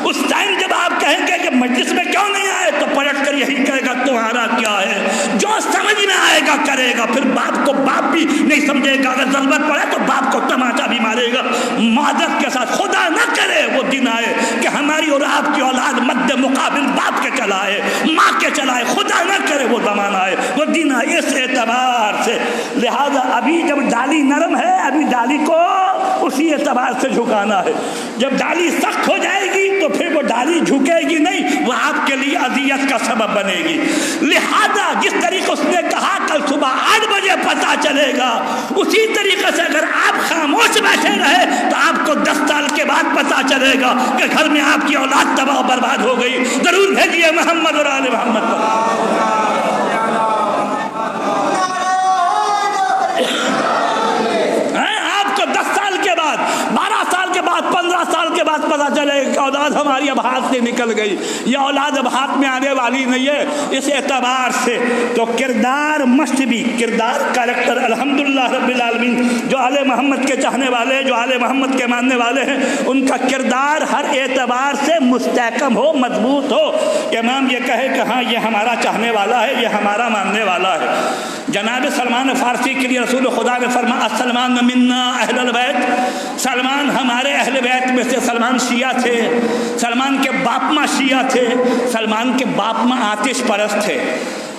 اس ٹائم جب آپ کہیں گے کہ مجلس میں کیوں نہیں آئے، تو پلٹ کر یہی کہے گا تمہارا کیا ہے، جو سمجھ میں آئے گا کرے گا، پھر باپ کو باپ بھی نہیں سمجھے گا، اگر ضرورت پڑے تو باپ کو تماچا بھی مارے گا۔ معذرت کے ساتھ خدا نہ کرے وہ دن آئے کہ ہماری اور آپ کی اولاد مد مقابل باپ کے چلائے، ماں کے چلائے، خدا نہ کرے وہ زمانہ آئے، وہ دن آئے۔ اس اعتبار سے لہذا ابھی جب ڈالی نرم ہے، ابھی ڈالی کو اسی اعتبار سے جھکانا ہے۔ جب ڈالی سخت ہو جائے گی تو پھر وہ ڈالی جھکے گی نہیں، وہ آپ کے لیے اذیت کا سبب بنے گی۔ لہذا جس طریقے اس نے کہا کل صبح 8 بجے پتہ چلے گا، اسی طریقے سے اگر آپ خاموش بیٹھے رہے تو آپ کو 10 سال کے بعد پتہ چلے گا کہ گھر میں آپ کی اولاد تباہ و برباد ہو گئی۔ ضرور بھیجیے محمد اور آل محمد پر۔ آپ کو 10 سال کے بعد، 12 سال کے بعد، 15 سال کے بعد پتہ چلے کہ اولاد ہماری اب ہاتھ سے نکل گئی، یہ اولاد اب ہاتھ میں آنے والی نہیں ہے۔ اس اعتبار سے تو کردار مست بھی، کردار کریکٹر الحمدللہ رب العالمین، جو آل محمد کے چاہنے والے، جو آل محمد کے ماننے والے ہیں، ان کا کردار ہر اعتبار سے مستحکم ہو، مضبوط ہو۔ امام یہ کہے کہ ہاں یہ ہمارا چاہنے والا ہے، یہ ہمارا ماننے والا ہے۔ جناب سلمان فارسی کے لیے رسول خدا نے فرمایا سلمان منا اہل البیت، سلمان ہمارے اہل بیت میں سے۔ سلمان شیعہ تھے، سلمان کے باپ ماں شیعہ تھے، سلمان کے باپ ماں آتش پرست تھے،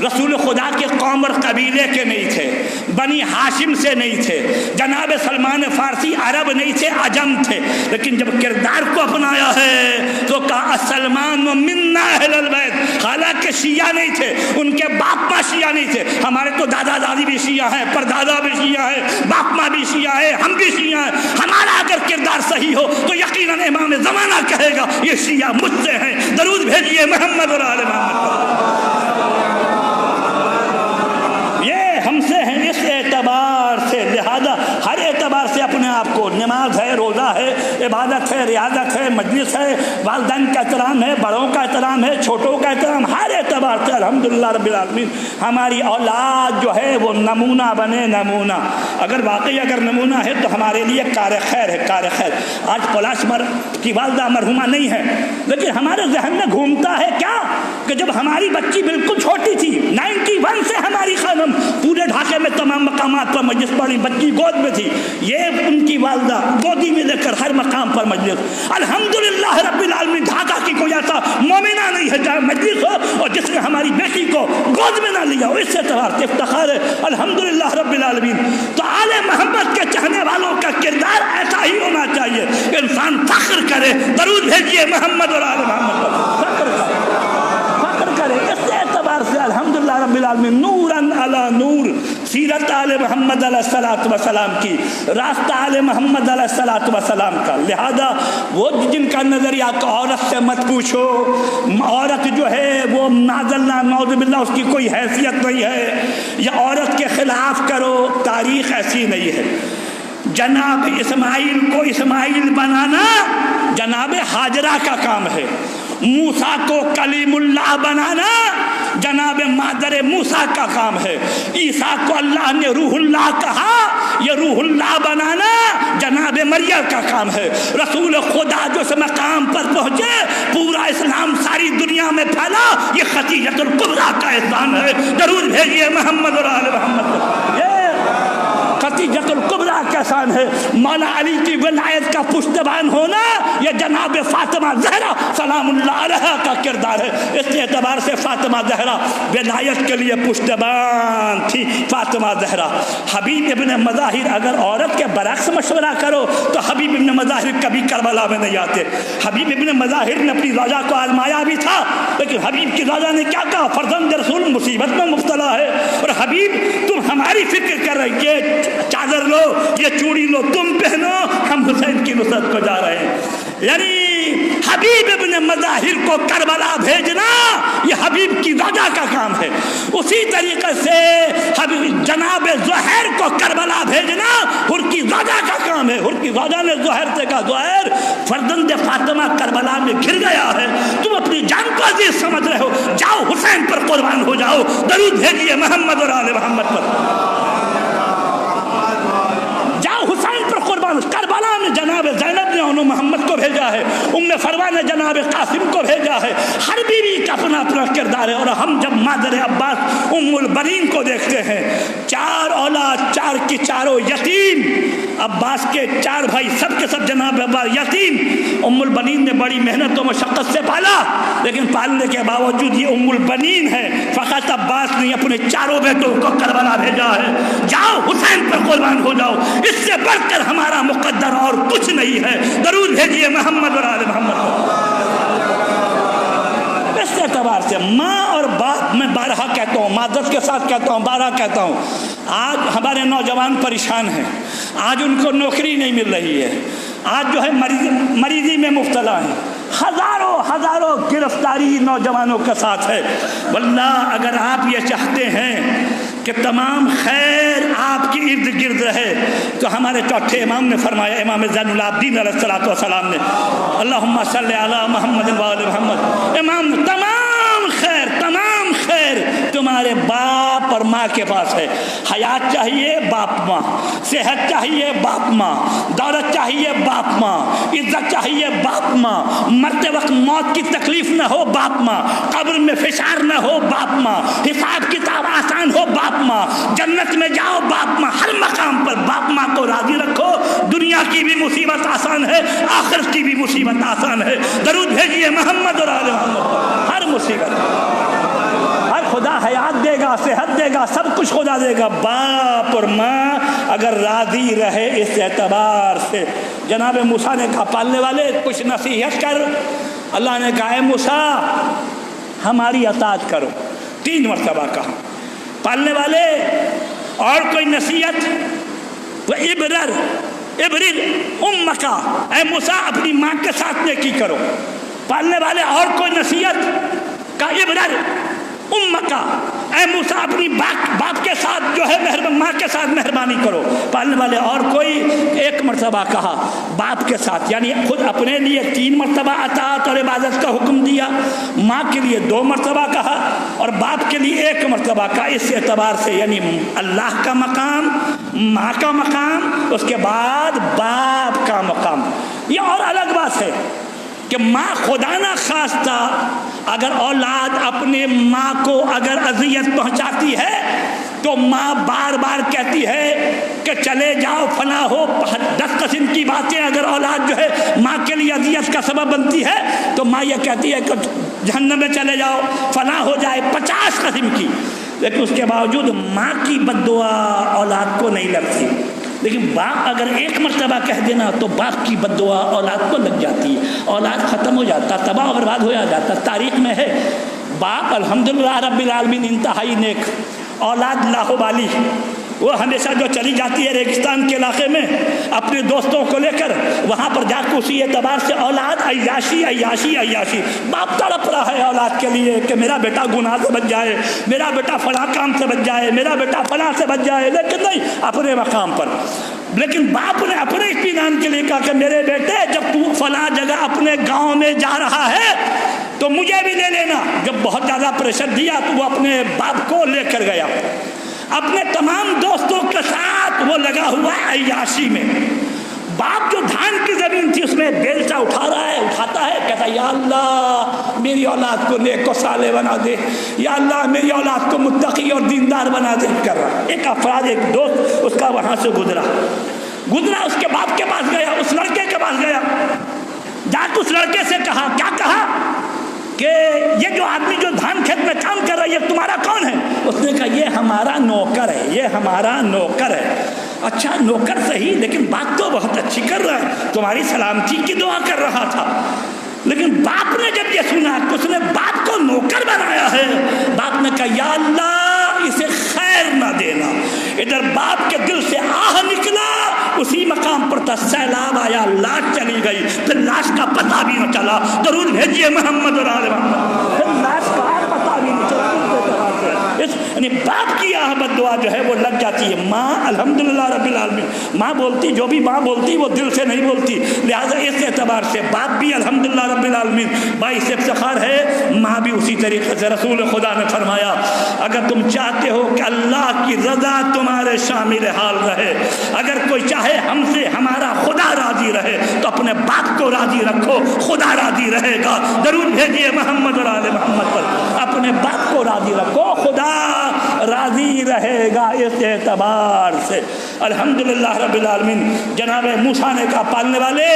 رسول خدا کے قوم اور قبیلے کے نہیں تھے، بنی ہاشم سے نہیں تھے، جناب سلمان فارسی عرب نہیں تھے، عجم تھے، لیکن جب کردار کو اپنایا ہے تو کہا سلمان منا اہل البیت۔ حالانکہ شیعہ نہیں تھے، ان کے باپ ماں شیعہ نہیں تھے، ہمارے تو دادا دادی بھی شیعہ ہیں، پردادا بھی شیعہ ہیں، باپ ماں بھی شیعہ ہیں، ہم بھی شیعہ ہیں۔ ہمارا اگر کردار صحیح ہو تو یقیناً امام زمانہ کہے گا یہ شیعہ مجھ سے ہیں۔ درود بھیجیے محمد اور آل محمد۔ عبادت ہے، ریاضت ہے، مجلس ہے، والدین کا احترام ہے، بڑوں کا احترام ہے، چھوٹوں کا احترام، ہر اعتبار سے الحمدللہ رب العالمین ہماری اولاد جو ہے وہ نمونہ بنے، نمونہ۔ اگر واقعی اگر نمونہ ہے تو ہمارے لیے کار خیر ہے، کار خیر۔ آج پلاش کی والدہ مرحومہ نہیں ہے، لیکن ہمارے ذہن میں گھومتا ہے کیا کہ جب ہماری بچی بالکل چھوٹی تھی، 91 سے ہماری خانم پورے ڈھاکے میں تمام مقامات پر مجلس پڑھی، بچی گود میں تھی، یہ ان کی والدہ گودی میں لے کر ہر مقام پر مجلس۔ الحمدللہ رب العالمین، ڈھاکہ کی کوئی ایسا مومنہ نہیں ہے جہاں مجلس ہو اور جس نے ہماری بیٹی کو گود میں نہ لیا ہو، اس سے افتخار ہے الحمدللہ رب العالمین۔ تو آل محمد کے چاہنے والوں کا کردار ایسا ہی ہونا چاہیے کہ انسان فخر کرے، درود بھیجیے محمد اور آل محمد پر، فخر کرے۔ اس اعتبار سے الحمدللہ رب العالمین نوراً علی نور، سیرت آل محمد علیہ الصلوۃ والسلام کی، راستہ آل محمد علیہ الصلوۃ والسلام کا۔ لہذا وہ جن کا نظریہ کہ عورت سے مت پوچھو، عورت جو ہے وہ معاذاللہ نعوذ باللہ اس کی کوئی حیثیت نہیں ہے، یا عورت کے خلاف کرو، تاریخ ایسی نہیں ہے۔ جناب اسماعیل کو اسماعیل بنانا جناب ہاجرہ کا کام ہے، موسیٰ کو کلیم اللہ بنانا جناب مادر موسیٰ کا کام ہے، عیسیٰ کو اللہ نے روح اللہ کہا، یہ روح اللہ بنانا جناب مریم کا کام ہے۔ رسول خدا جو اس مقام پر پہنچے، پورا اسلام ساری دنیا میں پھیلا، یہ خدیجۃ الکبریٰ کا احسان ہے۔ درود بھیجیے محمد اور آل محمد پر۔ یہ خدیجۃ الکبریٰ کا احسان ہے۔ مولا علی کی ولایت کا پشتبان ہونا یہ جناب فاطمہ زہرا سلام اللہ علیہا کا کردار ہے۔ اس اعتبار سے فاطمہ زہرا ولایت کے لیے پشتبان تھی۔ فاطمہ زہرا، حبیب ابن مظاہر، اگر عورت کے برعکس مشورہ کرو تو حبیب ابن مظاہر کبھی کربلا میں نہیں آتے۔ حبیب ابن مظاہر نے اپنی زوجہ کو آزمایا بھی تھا، لیکن حبیب کی زوجہ نے کیا کہا؟ فرزند رسول مصیبت میں مبتلا ہے، اور حبیب تم ہماری فکر کر رہے، یہ چادر لو، یہ چوڑی لو، تم پہنو، ہم حسین کی نصرت کو جا رہے ہیں۔ یعنی حبیب ابن مظاہر کو کربلا بھیجنا یہ حبیب کی زوجہ کا کام ہے۔ اسی طریقے سے جناب زہیر کو کربلا بھیجنا حر کی زوجہ کا کام ہے۔ حر کی زوجہ نے زہیر سے کہا، زہیر فرزند فاطمہ کربلا میں گر گیا ہے، تم اپنی جان کو عزیز سمجھ رہے ہو، جاؤ حسین پر قربان ہو جاؤ۔ درود بھیجیے محمد اور آل محمد پر۔ کربلا میں جناب زینب نے انو محمد کو بھیجا ہے، ام فروا نے جناب قاسم کو بھیجا ہے۔ ہر بیوی کا اپنا اپنا کردار ہے۔ اور ہم جب مادر عباس ام البنین کو دیکھتے ہیں، 4 اولاد، 4 کی چاروں یتیم، عباس کے 4 بھائی سب کے سب جناب عباس یتیم۔ ام البنین نے بڑی محنت و مشقت سے پالا، لیکن پالنے کے باوجود یہ ام البنین ہے۔ فقط عباس نے اپنے 4 بیٹوں کو کربلا بھیجا ہے، جاؤ حسین پر قربان ہو جاؤ، اس سے بڑھ کر ہمارا مقدر اور کچھ نہیں ہے۔ درود بھیجیے محمد اور آل محمد پر۔ اس اعتبار سے ماں اور باپ، میں بارہا کہتا ہوں، معذرت کے ساتھ کہتا ہوں، بارہا کہتا ہوں، آج ہمارے نوجوان پریشان ہیں، آج ان کو نوکری نہیں مل رہی ہے، آج جو ہے مریضی میں مبتلا ہیں، ہزاروں گرفتاری نوجوانوں کے ساتھ ہے۔ واللہ اگر آپ یہ چاہتے ہیں کہ تمام خیر آپ کی ارد گرد رہے تو ہمارے چوتھے امام نے فرمایا، امام زین العابدین علیہ الصلوۃ والسلام نے، اللہم صلی علی محمد و آل محمد، امام تمام خیر تمہارے باپ اور ماں کے پاس ہے۔ حیات چاہیے باپ ماں، صحت چاہیے باپ ماں، دولت چاہیے باپ ماں، عزت چاہیے باپ ماں، مرتے وقت موت کی تکلیف نہ ہو باپ ماں، قبر میں فشار نہ ہو باپ ماں، حساب کتاب آسان ہو باپ ماں، جنت میں جاؤ باپ ماں، ہر مقام پر باپ ماں کو راضی رکھو۔ دنیا کی بھی مصیبت آسان ہے، آخرت کی بھی مصیبت آسان ہے۔ درود بھیجیے محمد اور آل محمد۔ ہر مصیبت خدا حیات دے گا، صحت دے گا، سب کچھ خدا دے گا، باپ اور ماں اگر راضی رہے اس اعتبار سے۔ جناب موسیٰ نے کہا، پالنے والے کچھ نصیحت کر۔ اللہ نے کہا، اے موسیٰ ہماری اطاعت کرو، 3 مرتبہ کہا۔ پالنے والے اور کوئی نصیحت؟ ابرر امکا، اے موسیٰ اپنی ماں کے ساتھ نیکی کرو۔ پالنے والے اور کوئی نصیحت؟ کہا ابرر امکا، اے موسیٰ اپنی باپ کے ساتھ جو جو ہے ماں کے ساتھ مہربانی کرو۔ پالنے والے اور کوئی ایک مرتبہ کہا باپ کے ساتھ، یعنی خود اپنے لیے 3 مرتبہ اطاعت اور عبادت کا حکم دیا، ماں کے لیے 2 مرتبہ کہا اور باپ کے لیے 1 مرتبہ کہا۔ اس اعتبار سے یعنی اللہ کا مقام، ماں کا مقام، اس کے بعد باپ کا مقام۔ یہ اور الگ بات ہے کہ ماں خدا نہ خواستہ اگر اولاد اپنے ماں کو اگر اذیت پہنچاتی ہے تو ماں بار بار کہتی ہے کہ چلے جاؤ فلاں ہو۔ 10 قسم کی باتیں اگر اولاد جو ہے ماں کے لیے اذیت کا سبب بنتی ہے تو ماں یہ کہتی ہے کہ جہنم میں چلے جاؤ فلاں ہو جائے، 50 قسم کی، لیکن اس کے باوجود ماں کی بد دعا اولاد کو نہیں لگتی۔ لیکن باپ اگر 1 مرتبہ کہہ دینا تو باپ کی بد دعا اولاد کو لگ جاتی ہے، اولاد ختم ہو جاتا، تباہ و برباد ہو جاتا۔ تاریخ میں ہے باپ الحمدللہ رب العالمین انتہائی نیک، اولاد لاہوبالی، وہ ہمیشہ جو چلی جاتی ہے ریگستان کے علاقے میں اپنے دوستوں کو لے کر، وہاں پر جا کے اسی اعتبار سے اولاد عیاشی عیاشی عیاشی، باپ تڑپ رہا ہے اولاد کے لیے کہ میرا بیٹا گناہ سے بچ جائے، میرا بیٹا فلاں کام سے بچ جائے، میرا بیٹا فلاں سے بچ جائے، لیکن نہیں اپنے مقام پر۔ لیکن باپ نے اپنے اطمینان کے لیے کہا کہ میرے بیٹے جب تو فلاں جگہ اپنے گاؤں میں جا رہا ہے تو مجھے بھی لے لینا۔ جب بہت زیادہ پریشر دیا تو وہ اپنے باپ کو لے کر گیا، اپنے تمام دوستوں کے ساتھ وہ لگا ہوا عیاشی میں۔ باپ جو دھان کی زمین تھی اس میں بیلچا اٹھا رہا ہے، اٹھاتا ہے، کہتا ہے یا اللہ میری اولاد کو نیک و صالح بنا دے، یا اللہ میری اولاد کو متقی اور دیندار بنا دے کر رہا۔ ایک افراد ایک دوست اس کا وہاں سے گزرا، اس کے باپ کے پاس گیا، اس لڑکے کے پاس گیا، جا کے اس لڑکے سے کہا، کیا کہا کہ یہ جو آدمی جو دھان کھیت میں کام کر رہا ہے یہ تمہارا کون ہے؟ اس نے کہا یہ ہمارا نوکر ہے، یہ ہمارا نوکر ہے۔ اچھا نوکر صحیح، لیکن بات تو بہت اچھی کر رہا ہے، تمہاری سلامتی کی دعا کر رہا تھا۔ لیکن باپ نے جب یہ سنا کہ اس نے باپ کو نوکر بنایا ہے، باپ نے کہا یا اللہ اسے خیر نہ دینا۔ ادھر باپ کے دل سے آہ نکلا، اسی مقام پر تھا سیلاب آیا، لاش چلی گئی، پھر لاش کا پتہ بھی نہ چلا۔ درود بھیجیے محمد اور آل محمد۔ پھر لاش کا پتہ بھی نہ چلا۔ یعنی باپ کی آہ بد دعا جو ہے وہ لگ جاتی ہے۔ ماں الحمدللہ رب العالمین، ماں بولتی جو بھی ماں بولتی وہ دل سے نہیں بولتی، لہٰذا اس اعتبار سے باپ بھی الحمدللہ رب العالمین باعث افتخار ہے، ماں بھی اسی طریقے سے۔ رسول خدا نے فرمایا اگر تم چاہتے ہو کہ اللہ کی رضا تمہارے شامل حال رہے، اگر کوئی چاہے ہم سے ہمارا خدا راضی رہے تو اپنے باپ کو راضی رکھو، خدا راضی رہے گا۔ درود بھیجیے محمد اور آل محمد پر۔ اپنے باپ کو راضی رکھو، خدا راضی رہے گا۔ اس اعتبار سے الحمدللہ رب العالمین۔ جناب موسیٰ نے کہا پالنے والے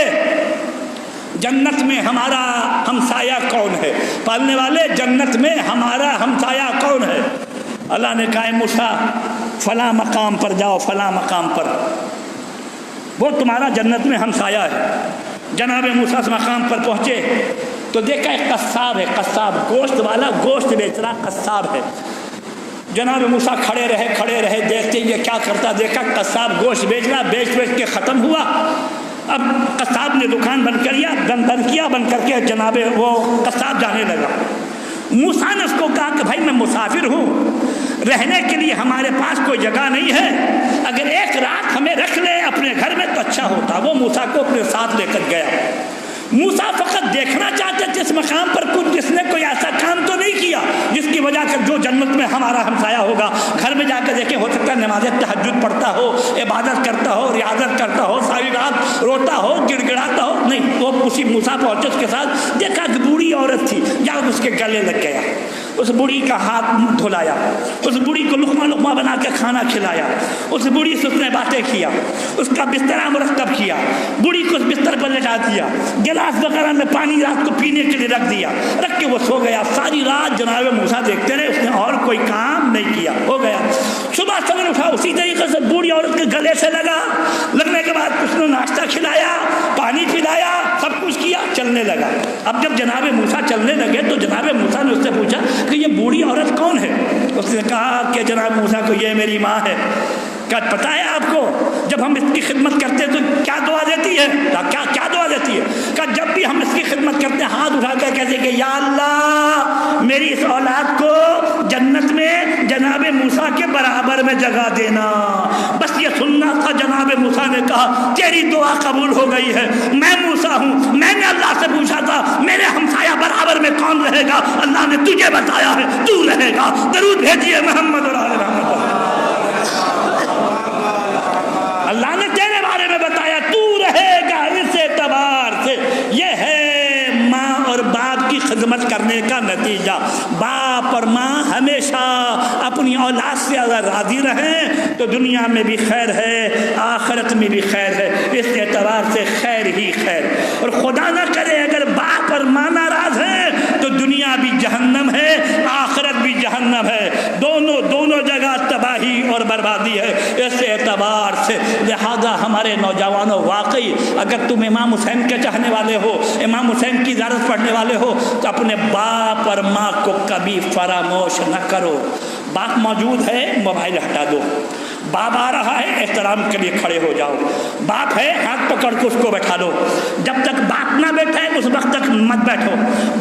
جنت میں ہمارا ہمسایہ کون ہے؟ پالنے والے جنت میں ہمارا ہمسایہ کون ہے؟ اللہ نے کہا موسیٰ فلاں مقام پر جاؤ، فلاں مقام پر، وہ تمہارا جنت میں ہمسایہ ہے۔ جناب موسیٰ اس مقام پر پہنچے تو دیکھا ایک قصاب ہے، قصاب گوشت والا، گوشت بیچ رہا قصاب ہے۔ جناب موسیٰ کھڑے رہے دیکھتے یہ کیا کرتا، دیکھا قصاب گوشت بیچ رہا، بیچ کے ختم ہوا۔ اب قصاب نے دکان بند کیا، بند کر کے جناب وہ قصاب جانے لگا۔ موسیٰ نے اس کو کہا کہ بھائی میں مسافر ہوں، رہنے کے لیے ہمارے پاس کوئی جگہ نہیں ہے، اگر ایک رات ہمیں رکھ لے اپنے گھر میں تو اچھا ہوتا۔ وہ موسیٰ کو اپنے ساتھ لے کر گیا۔ موسیٰ فقط دیکھنا چاہتے تھے اس مقام پر کچھ جس نے کوئی ایسا کام تو نہیں کیا جس کی وجہ سے جو جنت میں ہمارا ہمسایہ ہوگا، گھر میں جا کے دیکھیں ہو سکتا ہے نماز تہجد پڑھتا ہو، عبادت کرتا ہو، ریاضت کرتا ہو، ساری رات روتا ہو، گڑ گڑاتا ہو، نہیں، وہ اسی موسیٰ پہنچے، اس کے ساتھ دیکھا کہ بوڑھی عورت تھی، جا اس کے گلے لگ گیا، اس بوڑھی کا ہاتھ دھلایا، اس بوڑھی کو لقمہ بنا کے کھانا کھلایا، اس بوڑھی سے اس نے باتیں کیا، اس کا بستر مرتب کیا، بوڑھی کو اس بستر پر لٹا دیا، گلاس وغیرہ میں پانی رات کو پینے کے لیے رکھ دیا، رکھ کے وہ سو گیا۔ ساری رات جناب موسیٰ دیکھتے رہے، اس نے اور کوئی کام نہیں کیا، ہو گیا۔ صبح سویرے اٹھا اسی طریقے سے بوڑھی عورت کے گلے سے لگنے کے بعد اس نے ناشتہ کھلایا، پانی پلایا، سب کچھ کیا، چلنے لگا۔ اب جب جناب موسیٰ چلنے لگے تو جناب موسیٰ نے اس سے پوچھا کہ یہ بوڑھی عورت کون ہے؟ اس نے کہا کہ جناب موسیٰ کو یہ میری ماں ہے۔ کیا پتہ ہے آپ کو جب ہم اس کی خدمت کرتے ہیں تو کیا دعا دیتی ہے؟ کیا دعا دیتی ہے؟ کہ جب بھی ہم اس کی خدمت کرتے ہیں ہاتھ اٹھا کر کہتے کہ یا اللہ میری اس اولاد کو جنت میں جناب موسیٰ کے برابر میں جگہ دینا. بس یہ سننا تھا. جناب موسیٰ نے کہا تیری دعا قبول ہو گئی ہے. میں موسیٰ ہوں, میں نے اللہ سے پوچھا تھا میرے ہمسایہ برابر میں کون رہے گا, اللہ نے تجھے بتایا ہے تو رہے گا. درود بھیجیے محمد اور آل محمد. اللہ نے تیرے بارے میں بتایا تو رہے گا. اس اعتبار سے یہ ہے ماں اور باپ کی خدمت کرنے کا نتیجہ. باپ اور ماں ہمیشہ اپنی اولاد سے اگر راضی رہیں تو دنیا میں بھی خیر ہے, آخرت میں بھی خیر ہے. اس اعتبار سے خیر ہی خیر. اور خدا نہ کرے اگر باپ اور ماں ناراض ہیں تو دنیا بھی جہنم ہے, آخرت بھی جہنم ہے. دونوں جگہ تباہی اور بربادی ہے. اس اعتبار سے لہذا ہمارے نوجوانوں واقعی اگر تم امام حسین کے چاہنے والے ہو, امام حسین کی زیارت پڑھنے والے ہو تو اپنے باپ اور ماں کو کبھی فراموش نہ کرو. باپ موجود ہے موبائل ہٹا دو. باپ آ رہا ہے احترام کے لیے کھڑے ہو جاؤ. باپ ہے ہاتھ پکڑ کے اس کو بیٹھا لو. جب تک باپ نہ بیٹھے اس وقت تک مت بیٹھو.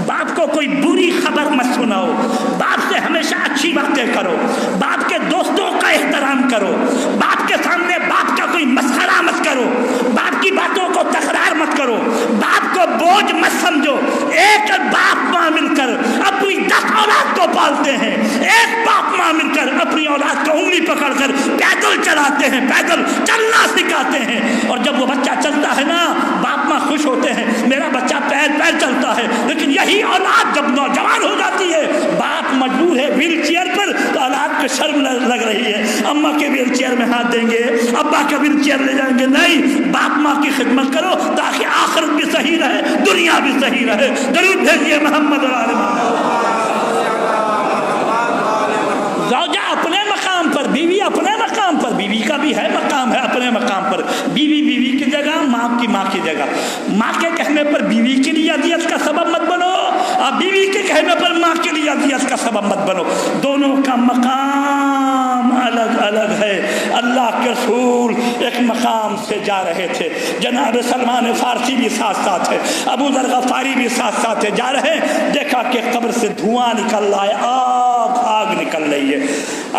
باپ کو کوئی بری خبر مت سناؤ. باپ سے ہمیشہ اچھی باتیں کرو. باپ کے دوستوں کا احترام کرو. باپ کے سامنے باپ کا کوئی مسخرہ مت کرو. باپ کی باتوں کو تکرار مت کرو. باپ کو بوجھ مت سمجھو. ایک باپ ماں مل کر اپنی 10 اولاد کو پالتے ہیں. ایک باپ ماں مل کر اپنی اولاد کو انگلی پکڑ کر پیدل چلاتے ہیں, پیدل چلنا سکھاتے ہیں. اور جب وہ بچہ چلتا ہے نا باپ ماں خوش ہوتے ہیں میرا بچہ پیر چلتا ہے. لیکن یہی اولاد جب نوجوان ہو جاتی ہے باپ مجبور ہے ویل چیئر پر تو اولاد کو شرم لگ رہی ہے. اماں کے ویل چیئر میں ہاتھ دیں گے, ابا کا ویل چیئر لے جائیں گے. نہیں, باپ ماں کی خدمت کرو تاکہ آخرت بھی صحیح رہے, دنیا بھی صحیح رہے. درود بھیجیے محمد اور آل محمد. زوجہ اپنے مقام پر, بیوی اپنے مقام پر. بیوی کا بھی ہے مقام ہے اپنے مقام پر. بیوی کی جگہ, ماں کی جگہ. ماں کے کہنے پر بیوی کے لیے اذیت کا سبب مت بنو, اور بیوی کے کہنے پر ماں کے لیے اذیت کا سبب مت بنو. دونوں کا مقام الگ الگ ہے. اللہ کے رسول ایک مقام سے جا رہے تھے. جناب سلمان فارسی بھی ساتھ ساتھ ہے, ابو ذر غفاری بھی ساتھ ساتھ ہے. جا رہے دیکھا کہ قبر سے دھواں نکل رہا ہے, آگ نکل رہی ہے.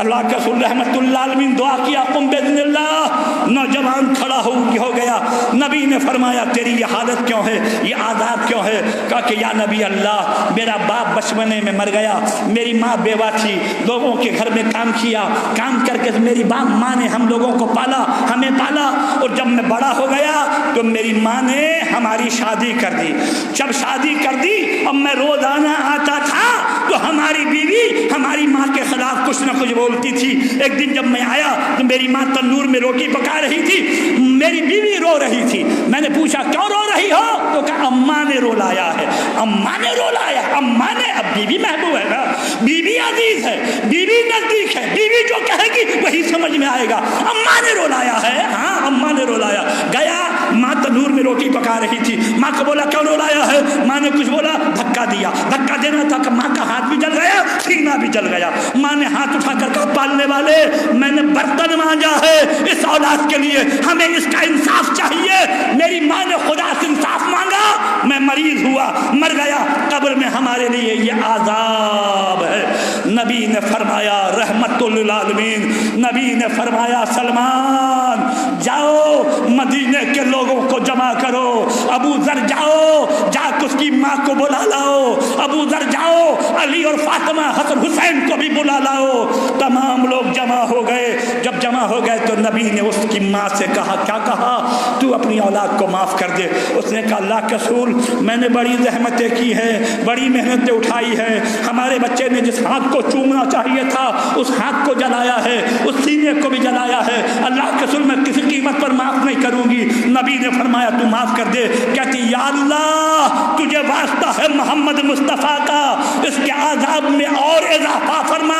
اللہ کے رسول رحمت اللہ عالمین دعا کیا قم باذن اللہ. نوجوان کھڑا ہو گیا. نبی نے فرمایا تیری یہ حالت کیوں ہے, یہ عذاب کیوں ہے؟ کہا کہ یا نبی اللہ میرا باپ بچپنے میں مر گیا, میری ماں بیوہ تھی, لوگوں کے گھر میں کام کیا, کام کر کے میری ماں نے ہم لوگوں کو پالا, ہمیں پالا. اور جب میں بڑا ہو گیا تو میری ماں نے ہماری شادی کر دی. جب شادی کر دی اب میں روزانہ آتا تھا تو ہماری بیوی ہماری ماں کے خلاف کچھ نہ کچھ بولتی تھی. ایک دن جب میں آیا تو میری ماں تندور میں روٹی پکا رہی تھی, میری بیوی رو رہی تھی. میں نے پوچھا کیوں رو رہی ہو؟ تو کہا اماں نے رو لایا ہے. اماں نے رو لایا, اماں نے. اب بیوی محبوب ہے نا, بیوی عزیز ہے, بیوی نزدیک ہے, بیوی جو کہے گی وہی سمجھ میں آئے گا. اماں نے رو لایا ہے. ہاں اماں نے رو لایا. گیا ماں تندور میں روٹی پکا رہی تھی. ماں کو بولا کیوں رو لایا ہے؟ ماں نے کچھ بولا, دھکا دیا. دھکا دینا تھا کہ ماں کا ہاتھ بھی جل گیا, سینہ بھی جل گیا. ماں نے ہاتھ اٹھا کر کہا پالنے والے میں نے برتن مانجا ہے اس اولاد کے لیے, ہمیں اس کا انصاف چاہیے. میری ماں نے خدا سے انصاف مانگا, میں مریض ہوا, مر گیا. قبر میں ہمارے لیے یہ عذاب ہے. نبی نے فرمایا رحمت للعالمین, نبی نے فرمایا سلمان جاؤ مدینے کے لوگوں کو جمع کرو. ابو ذر جاؤ, جا کے اس کی ماں کو بلا لاؤ. ابو ذر جاؤ, علی اور فاطمہ حسن حسین کو بھی بلا لاؤ. تمام لوگ جمع ہو گئے. جب جمع ہو گئے تو نبی نے اس کی ماں سے کہا, کیا کہا؟ تو اپنی اولاد کو معاف کر دے. اس نے کہا اللہ کے رسول میں نے بڑی زحمتیں کی ہیں, بڑی محنتیں اٹھائی ہیں. ہمارے بچے نے جس ہاتھ کو چومنا چاہیے تھا اس ہاتھ کو جلایا ہے, اس سینے کو بھی جلایا ہے. اللہ کے رسول میں کسی قیمت پر معاف نہیں کروں گی. نبی نے فرمایا تو معاف کر دے. کہتی یا اللہ تجھے واسطہ ہے محمد مصطفیٰ کا, اس کے عذاب میں اور اضافہ فرما.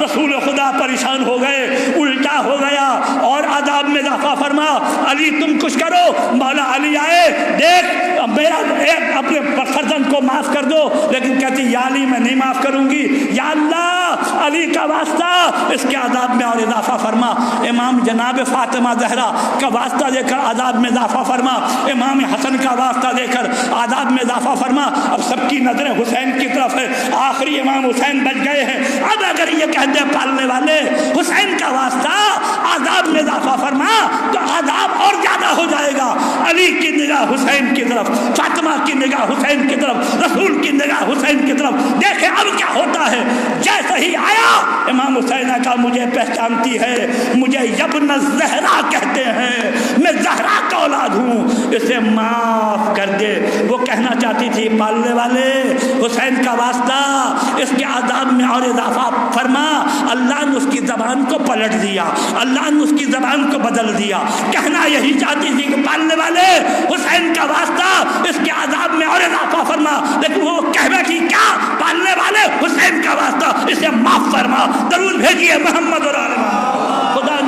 رسول خدا پریشان ہو گئے, الٹا ہو گیا اور عذاب میں اضافہ فرما. علی تم کچھ کرو. مولا علی آئے, دیکھ میرا اپنے فرزند کو معاف کر دو. لیکن کہتی یا علی میں نہیں معاف کروں گی. یا اللہ علی کا واسطہ اس کے عذاب میں اور اضافہ فرما، امام جناب فاطمہ زہرا کا واسطہ دے کر عذاب میں اضافہ فرما، امام حسن کا واسطہ دے کر عذاب میں اضافہ فرما۔ اب سب کی نظریں حسین کی طرف ہے، آخری امام حسین بچ گئے ہیں، اب اگر یہ کہہ دے پالنے والے حسین کا واسطہ عذاب میں اضافہ فرما تو عذاب اور زیادہ ہو جائے گا۔ علی کی نگاہ حسین کی طرف، فاطمہ کی نگاہ حسین کی طرف، رسول کی نگاہ حسین کی طرف، دیکھیں اب کیا ہوتا ہے۔ جیسے ہی آیا امام حسین کا مجھے پہچانتی ہے، مجھے ابن زہرا کہتے ہیں، میں زہرا کا اولاد ہوں، اسے معاف کر دے۔ وہ کہنا چاہتی تھی پالنے والے حسین کا واسطہ اس کے عذاب میں اور اضافہ فرما۔ اللہ نے اس کی زبان کو پلٹ دیا، اللہ نے اس کی زبان کو بدل دیا۔ کہنا یہی چاہتی تھی کہ پالنے والے حسین کا واسطہ اس کے عذاب میں اور اضافہ فرما، لیکن وہ کہہ بیٹھی کیا؟ پالنے والے حسین کا واسطہ اسے معاف فرما۔ درود بھیجیے محمد اور آل محمد۔ خدا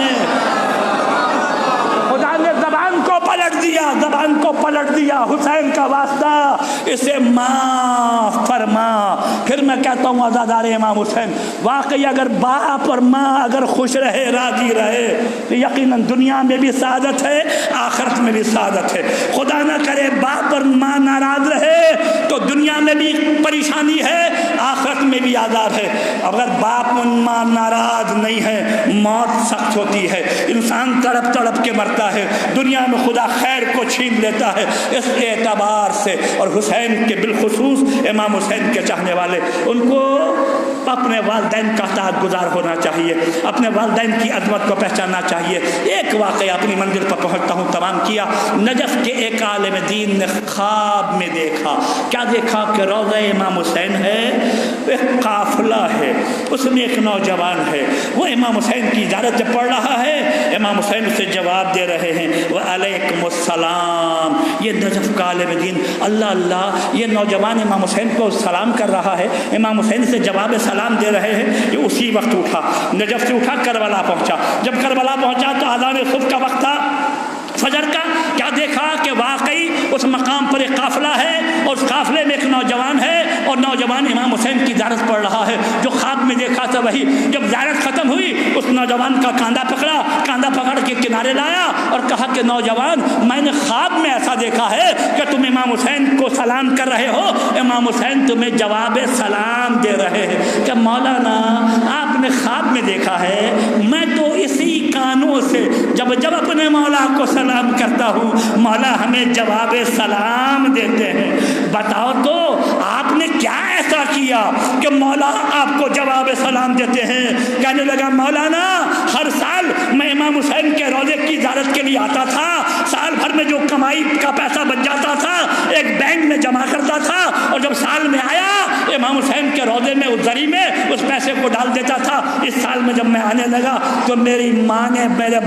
نے زبان کو پلٹ دیا، زبان کو پلٹ دیا، حسین کا واسطہ اسے معاف فرما۔ پھر میں کہتا ہوں عزادار امام حسین، واقعی اگر باپ اور ماں اگر خوش رہے، راضی رہے، تو یقیناً دنیا میں بھی سعادت ہے، آخرت میں بھی سعادت ہے۔ خدا نہ کرے باپ اور ماں ناراض رہے تو دنیا میں بھی پریشانی ہے، آخرت میں بھی عذاب ہے۔ اگر باپ اور ماں ناراض نہیں ہے، موت سخت ہوتی ہے، انسان تڑپ تڑپ کے مرتا ہے، دنیا میں خدا خیر کو چھین لیتا ہے۔ اس اعتبار سے اور حسین کے بالخصوص امام حسین کے چاہنے والے، ان کو اپنے والدین کا اطاعت گزار ہونا چاہیے، اپنے والدین کی عظمت کو پہچاننا چاہیے۔ ایک واقعہ اپنی منزل پر پہنچتا ہوں تمام کیا۔ نجف کے ایک عالم دین نے خواب میں دیکھا، کیا دیکھا کہ روضہ امام حسین ہے، ایک قافلہ ہے، اس میں ایک نوجوان ہے، وہ امام حسین کی زیارت جب پڑھ رہا ہے، امام حسین اسے جواب دے رہے ہیں وعلیکم السلام۔ یہ نجف کا عالم دین اللہ اللہ، یہ نوجوان امام حسین کو سلام کر رہا ہے، امام حسین سے جواب سلام دے رہے ہیں۔ یہ اسی وقت اٹھا، نجف سے اٹھا کربلا پہنچا۔ جب کربلا پہنچا تو اذان صبح کا وقت تھا، فجر کا۔ کیا دیکھا کہ واقعی اس مقام پر ایک قافلہ ہے اور اس قافلے میں ایک نوجوان ہے اور نوجوان امام حسین کی زیارت پڑھ رہا ہے۔ جو خواب میں دیکھا تھا وہی۔ جب زیارت ختم ہوئی اس نوجوان کا کاندھا پکڑا، کاندھا پکڑ کے کنارے لایا اور کہا کہ نوجوان، میں نے خواب میں ایسا دیکھا ہے کہ تم امام حسین کو سلام کر رہے ہو، امام حسین تمہیں جواب سلام دے رہے ہیں۔ کہ مولانا آپ نے خواب میں دیکھا ہے، میں تو اسی کانوں سے جب اپنے مولا کو سلام کرتا ہوں مولا ہمیں جواب سلام دیتے ہیں۔ بتاؤ تو آپ نے کیا ایسا کیا کہ مولا آپ کو جواب سلام دیتے ہیں؟ کہنے لگا مولانا ہر سال میں امام حسین کے روضے کی زیارت کے لیے آتا تھا، سال بھر میں جو کمائی کا پیسہ بچ جاتا تھا ایک بینک میں جمع کرتا تھا، اور جب سال میں آیا امام حسین کے روضے میں اس زری میں اس پیسے کو ڈال دیتا تھا۔ اس سال میں جب میں آنے لگا تو میری ماں نے، میرے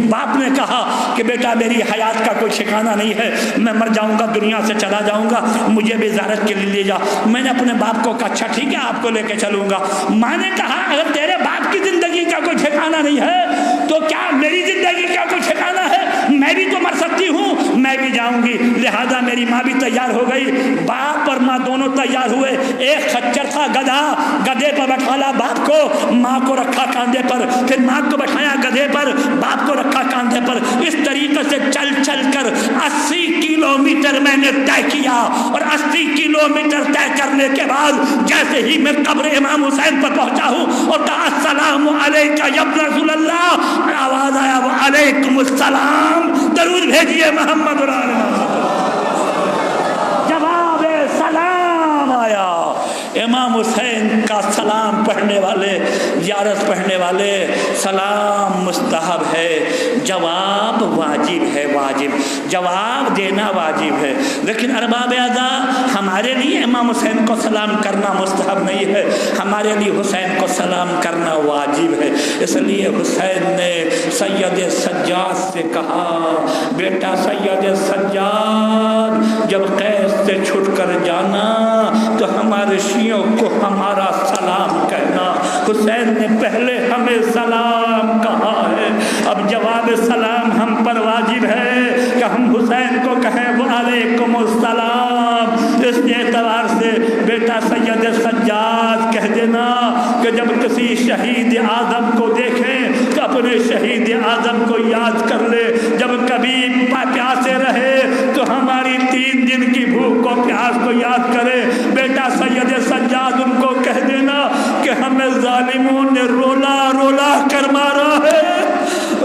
باپ نے کہا کہ بیٹا میری حیات کا کوئی ٹھکانہ نہیں ہے، میں مر جاؤں گا، دنیا سے چلا جاؤں گا، مجھے بھی زیارت کے لیے لے جا۔ میں نے اپنے باپ کو کہا اچھا ٹھیک ہے آپ کو لے کے چلوں گا۔ ماں نے کہا اگر تیرے باپ کی زندگی کا کوئی ٹھکانہ نہیں ہے تو کیا میری زندگی کا کوئی ٹھکانہ ہے؟ میں بھی تو مر سکتی ہوں، میں بھی جاؤں گی۔ لہذا میری ماں بھی تیار ہو گئی، باپ اور ماں دونوں تیار ہوئے۔ ایک خچر تھا گدھا، گدھے پر بٹھالا باپ کو، ماں کو رکھا کاندھے پر، پھر ماں کو بٹھایا گدھے پر، باپ کو رکھا کاندھے پر۔ اس طریقے سے چل چل کر 80 کلومیٹر میں نے طے کیا، اور 80 کلومیٹر طے کرنے کے بعد جیسے ہی میں قبر امام حسین پر پہنچا ہوں اور کہا السلام علیکہ یا ابن رسول اللہ، آواز آیا وعلیکم السلام، درود بھیجیے محمد اور آل محمد۔ جواب سلام آیا۔ امام حسین کا سلام پڑھنے والے، زیارت پڑھنے والے، سلام مستحب ہے، جواب واجب ہے، واجب جواب دینا واجب ہے۔ لیکن ارباب ادا ہمارے لیے امام حسین کو سلام کرنا مستحب نہیں ہے، ہمارے لیے حسین کو سلام کرنا واجب ہے۔ اس لیے حسین نے سید سجاد سے کہا بیٹا سید سجاد جب قید سے چھٹ کر جانا تو ہمارے شیعوں کو ہمارا سلام کہنا۔ حسین نے پہلے ہمیں سلام کہا ہے، اب جواب سلام ہم پر واجب ہے کہ ہم حسین کو کہیں وعلیکم السلام۔ اس اعتبار سے بیٹا سید سجاد کہہ دینا کہ جب کسی شہید اعظم کو دیکھیں تو اپنے شہید اعظم کو یاد کر لے. جب کبھی پیاسے رہے تو ہماری 3 دن کی بھوک کو پیاس کو یاد کرے. بیٹا سید سجاد ان کو کہہ دینا کہ ہمیں ظالموں نے رولا رولا کر مارا ہے,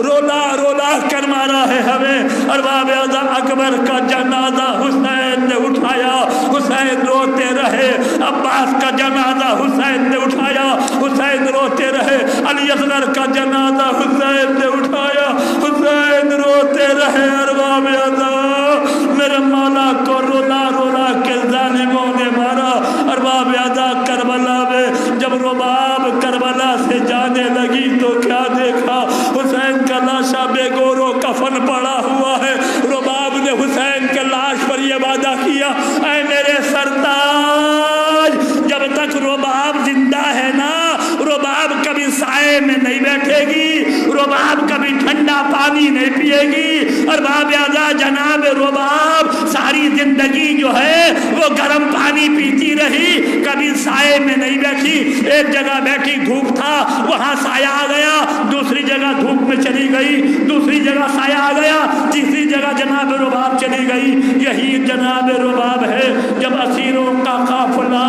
رولا رولا کر مارا ہے ہمیں. ارباب اعظم اکبر کا جنازہ حسین نے اٹھایا, حسین روتے رہے. عباس کا جنازہ حسین نے اٹھایا, حسین روتے رہے. علی اصغر کا جنازہ حسین نے اٹھایا, حسین روتے رہے. ارباب اعظم میرے مولا کو رولا رولا کے ظالموں نے مارا. ارباب اعظم کربلا میں جب رباب کربلا سے جانے لگی تو کیا دیکھا؟ حسین کا لاشا بے گور و کفن پڑا ہوا ہے. رباب نے حسین کے لاش پر یہ وعدہ کیا, اے میرے سرتاج, جب تک رباب زندہ ہے نا, رباب کبھی سائے میں نہیں بیٹھے گی, رباب کبھی ٹھنڈا پانی نہیں پیے گی. اور باب اعظم جناب رباب ساری زندگی جو ہے وہ گرم پانی پیتی رہی, کبھی سائے میں نہیں بیٹھی. ایک جگہ بیٹھی دھوپ تھا, وہاں سایہ آ گیا, دوسری جگہ دھوپ میں چلی گئی, دوسری جگہ سایہ آ گیا, تیسری جگہ جناب رباب چلی گئی. یہی جناب رباب ہے. جب اسیروں کا قافلہ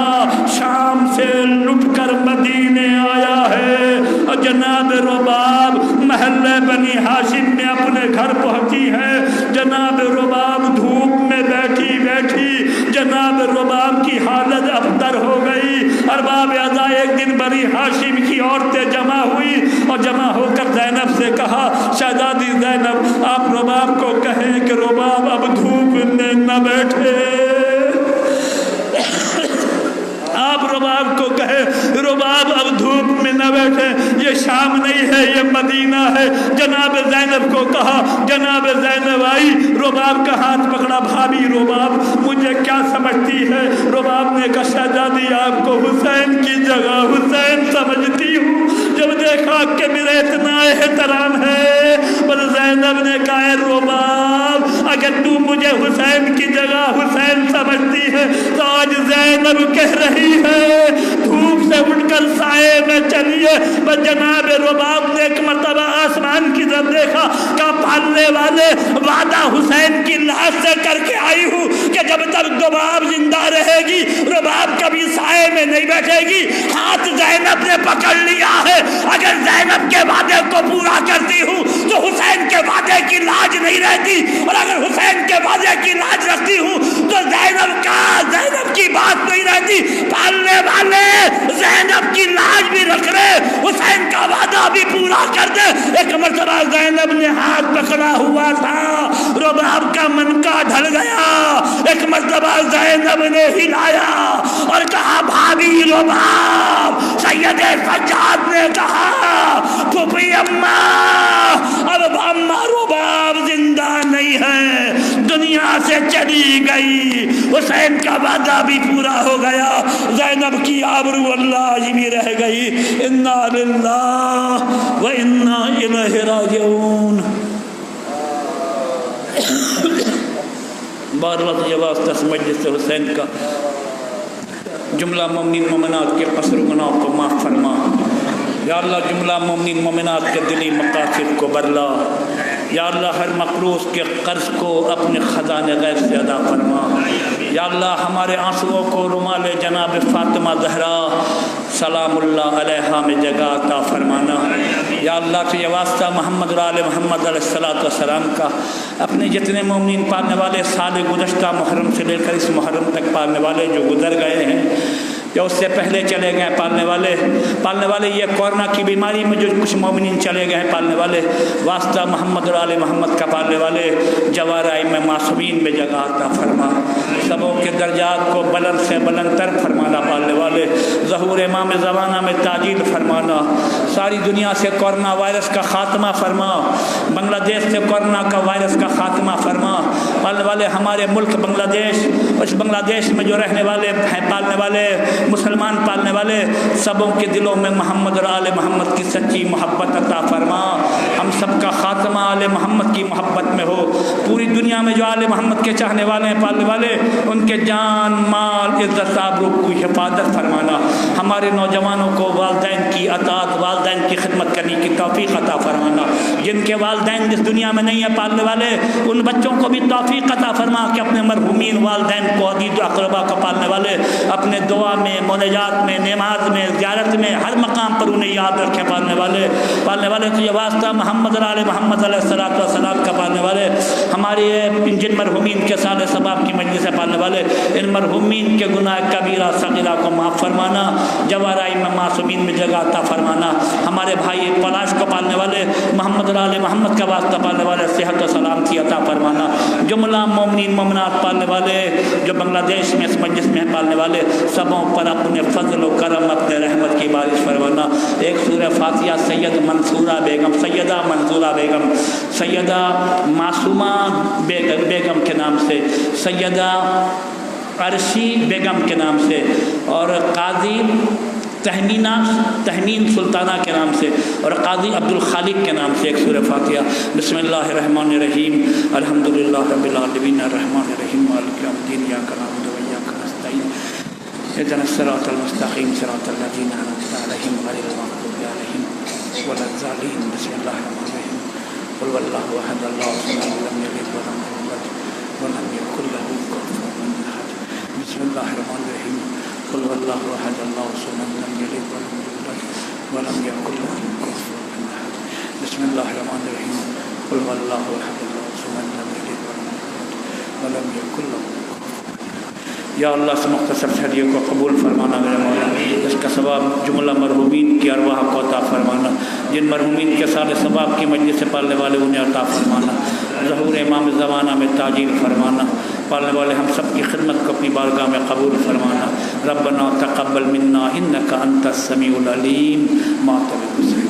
شام سے لٹ کر مدینے آیا ہے اور جناب رباب محلے بنی ہاشم میں اپنے گھر پہنچی ہے, جناب رباب دھوپ میں بیٹھی بیٹھی جناب رباب کی حالت ابتر ہو گئی. ارباب اعظم ایک دن بنی ہاشم کی عورتیں جمع ہوئی اور جمع ہو کر زینب سے کہا, شہزادی زینب آپ رباب کو کہیں کہ رباب اب دھوپ میں نہ بیٹھے. آپ رباب کو کہے رباب اب دھوپ میں نہ بیٹھے, یہ شام نہیں ہے یہ مدینہ ہے. جناب زینب کو کہا, جناب زینب آئی, رباب کا ہاتھ پکڑا, بھابھی رباب مجھے کیا سمجھتی ہے؟ رباب نے کہا شہزادی آپ کو حسین کی جگہ حسین سمجھتی ہوں. جب دیکھا کہ میرا اتنا احترام ہے, پر زینب نے کہا رباب اگر تو مجھے حسین کی جگہ حسین سمجھتی ہے تو آج زینب کہہ رہی ہے دھوپ سے اٹھ کر سائے میں چلیے. پر جناب رباب نے ایک مرتبہ آسمان کی طرف دیکھا, کہا پالنے والے وعدہ حسین کی لاش سے کر کے آئی ہوں کہ جب تک رباب زندہ رہے گی رباب کبھی سائے میں نہیں بیٹھے گی. ہاتھ زینب نے پکڑ لیا ہے, اگر زینب کے وعدے کو پورا کرتی ہوں تو حسین کے وعدے کی لاج نہیں رہتی, اور اگر حسین کے وعدے کی لاج رکھتی ہوں تو زینب کی بات نہیں رہتی. پالنے والے زینب کی لاج بھی رکھ رہے, حسین کا وعدہ بھی پورا کر دے. ایک مرتبہ زینب نے ہاتھ پکڑا ہوا تھا, رباب کا منکا ڈھل گیا. ایک مرتبہ زینب نے ہلایا اور کہا بھابھی رباب. سید سجاد نے کہا پھوپھی اماں, اب اماں رباب زندہ نہیں ہے, دنیا سے چلی گئی. حسین کا وعدہ بھی پورا ہو گیا, زینب کی آبرو اللہ بھی رہ گئی. انا للہ و انا الیہ راجعون. بار بار جواز تس مجلس حسین کا جملہ مومنین مومنات کے قصر و گناہ کو معاف فرما. یا اللہ جملہ مومنین مومنات کے دلی مقاصد کو برلا. یا اللہ ہر مقروض کے قرض کو اپنے خزانے غیب سے ادا فرما. یا اللہ ہمارے آنسوؤں کو رومال جناب فاطمہ زہرا سلام اللہ علیہا میں جگہ عطا فرمانا. یا اللہ تجھے واسطہ محمد و آل محمد علیہ السلام کا اپنے جتنے مومنین پالنے والے سال گزشتہ محرم سے لے کر اس محرم تک پالنے والے جو گزر گئے ہیں یا اس سے پہلے چلے گئے پالنے والے یہ کورونا کی بیماری میں جو کچھ مومنین چلے گئے ہیں پالنے والے, واسطہ محمد و آل محمد کا پالنے والے جوارائے میں معصومین میں جگہ عطا فرما. سبوں کے درجات کو بلند سے بلند تر فرمانا. پالنے والے ظہور امام زمانہ میں تاجیل فرمانا. ساری دنیا سے کورونا وائرس کا خاتمہ فرما. بنگلہ دیش سے کورونا کا وائرس کا خاتمہ فرما. پالنے والے ہمارے ملک بنگلہ دیش, اس بنگلہ دیش میں جو رہنے والے ہیں پالنے والے مسلمان پالنے والے سبوں کے دلوں میں محمد اور آل محمد کی سچی محبت عطا فرما. ہم سب کا خاتمہ آل محمد کی محبت میں ہو. پوری دنیا میں جو آل محمد کے چاہنے والے ہیں پالنے والے ان کے جان مال عزت آبرو کی حفاظت فرمانا، ہمارے نوجوانوں کو والدین کی اطاعت والدین کی خدمت کرنے کی توفیق عطا فرمانا، جن کے والدین اس دنیا میں نہیں ہیں پالنے والے ان بچوں کو بھی توفیق عطا فرما کہ اپنے مرحومین والدین کو عزیز و اقربا کو پالنے والے اپنے دعا میں مناجات میں نماز میں زیارت میں ہر مقام پر انہیں یاد رکھیں پالنے والے تو یہ واسطہ محمد آل محمد علیہ الصلوۃ والسلام کا پالنے والے ہمارے جن مرحومین کے سال ثواب کی مجلس سے پالنے والے ان مرحومین کے گناہ کبیرہ صغیرہ کو معاف فرمانا، جوارہ معصومین میں جگہ عطا فرمانا، ہمارے بھائی پلاش کو پالنے والے محمد آل محمد کا واسطہ پالنے والے صحت و سلامتی عطا فرمانا، جملہ مومنین مومنات پالنے والے جو بنگلہ دیش میں اس مجلس میں پالنے والے سبوں پر اپنے فضل و کرم اپنے رحمت کی بارش فرمانا۔ ایک سورہ فاتحہ سید منصورہ بیگم سیدہ منصورہ بیگم سیدہ معصومہ بیگم کے نام سے، سیدہ عرشی بیگم کے نام سے اور قاضی تہمین سلطانہ کے نام سے اور قاضی عبد الخالق کے نام سے ایک سورہ فاتحہ۔ بسم اللہ الرحمن الرحیم، الحمدللہ رب العالمین الرحمن الرحیم مالک یوم الدین، ایاک نعبد و ایاک نستعین، اهدنا الصراط المستقیم صراط الذین انعمت علیہم غیر المغضوب علیہم ولا الضالین۔ بسم اللہ الرحمن الرحیم، قل هو اللہ احد اللہ الصمد لم یلد ولم یولد ولم یکن له کفوا احد۔ بسم اللہ الرحمن الرحیم، قل هو اللہ احد اللہ الصمد لم یلد ولم یولد ولم یکن له کفوا احد۔ بسم اللہ الرحمن الرحیم، قل هو اللہ احد اللہ الصمد لم یلد ولم یولد ولم یکن له۔ یا اللہ اس مختصر ہدیے کو قبول فرمانا میرے مولا، اس کا ثواب جملہ مرحومین کی ارواح کو عطا فرمانا، جن مرحومین کے سال ثواب کی مجلس سے پالنے والے انہیں عطا فرمانا، ظہور امام زمانہ میں تاجیل فرمانا، پالنے والے ہم سب کی خدمت کو اپنی بارگاہ میں قبول فرمانا۔ ربنا تقبل منا انک انت السمیع العلیم۔ ماتم حسین۔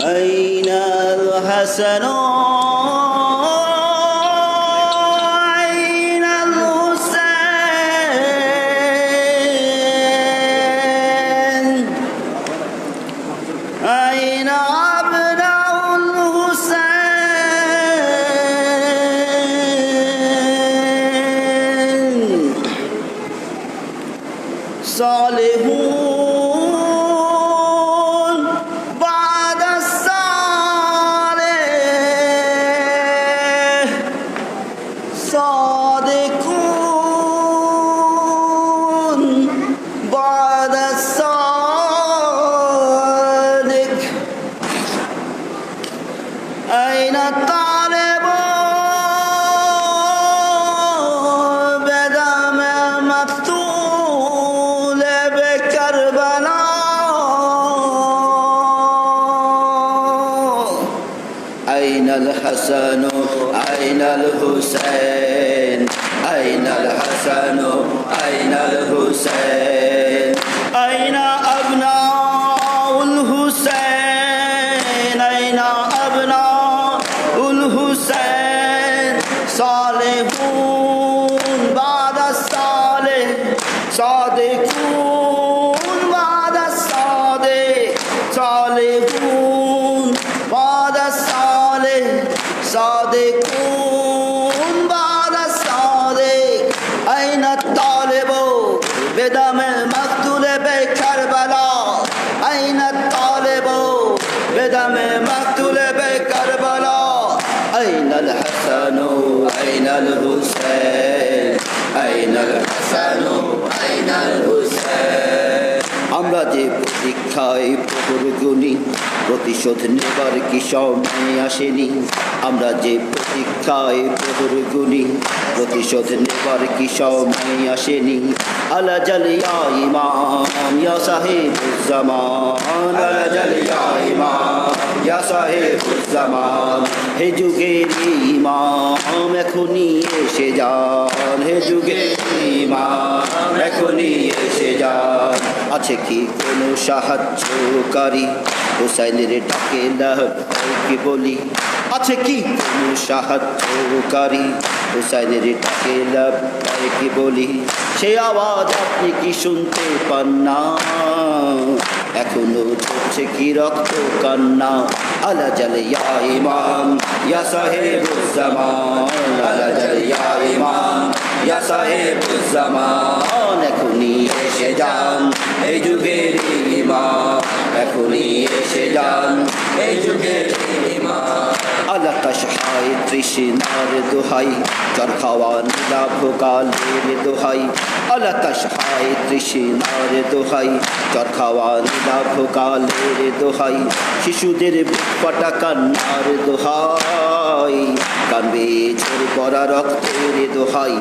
أين الحسن أين الحسين أين أبناء الحسين صالحون الحسن أين الحسين أين الحسن أين الحسين أين أبناء الحسين أين أبناء الحسين صالحون بعد الصالح صادقون بعد الصادق صالحون بعد الصالح صادقون بعد الصادق أين الطالب بدم المقتول بكربلاء أين الطالب بدم المقتول بكربلاء أين الحسن أين الحسين أين الحسن أين الحسين আমরা যে প্রতীক্ষায় প্রহরগুনি প্রতিশোধ নেবার কি সময় আসেনি আমরা যে প্রতীক্ষায় প্রহরগুনি প্রতিশোধ নেবার কি সময় আসেনি আলা জালিয়া ইমাম ইয়া সাহেবুজ্জামান আলা জালিয়া ইমাম ইয়া সাহেবুজ্জামান হে যুগের ইমাম এখনই এসে যাও যান হে যুগের ইমাম এখনই এসে যান আছে কি কোনো সাহায্যকারী হুসাইনের ডাকে লাব্বাইক বলি আছে কি কোনো সাহায্যকারী হুসাইনের ডাকে লাব্বাইক বলি সে আওয়াজ আপনি কি শুনতে পান না এখনো ঝরছে কি রক্ত কান্না আলা জালে ইয়া ইমাম ইয়া সাহেবুজ্জামান আলা জালে ইয়া ইমাম ইয়া সাহেবুজ্জামান এখনই এসে যান এই যুগের ইমাম এখনই এসে যান এই যুগের ইমাম আলা তাশহায় তৃষ্ণার দোহাই জ্বর খাওয়া নীলা ভোকালের দোহাই আলা তাশহায় তৃষ্ণার দোহাই জ্বর খাওয়া নীলা ভোকালের দোহাই শিশুদের বুক ফাটা কান্নার দোহাই কানবে ঝরে পড়া রক্তের দোহাই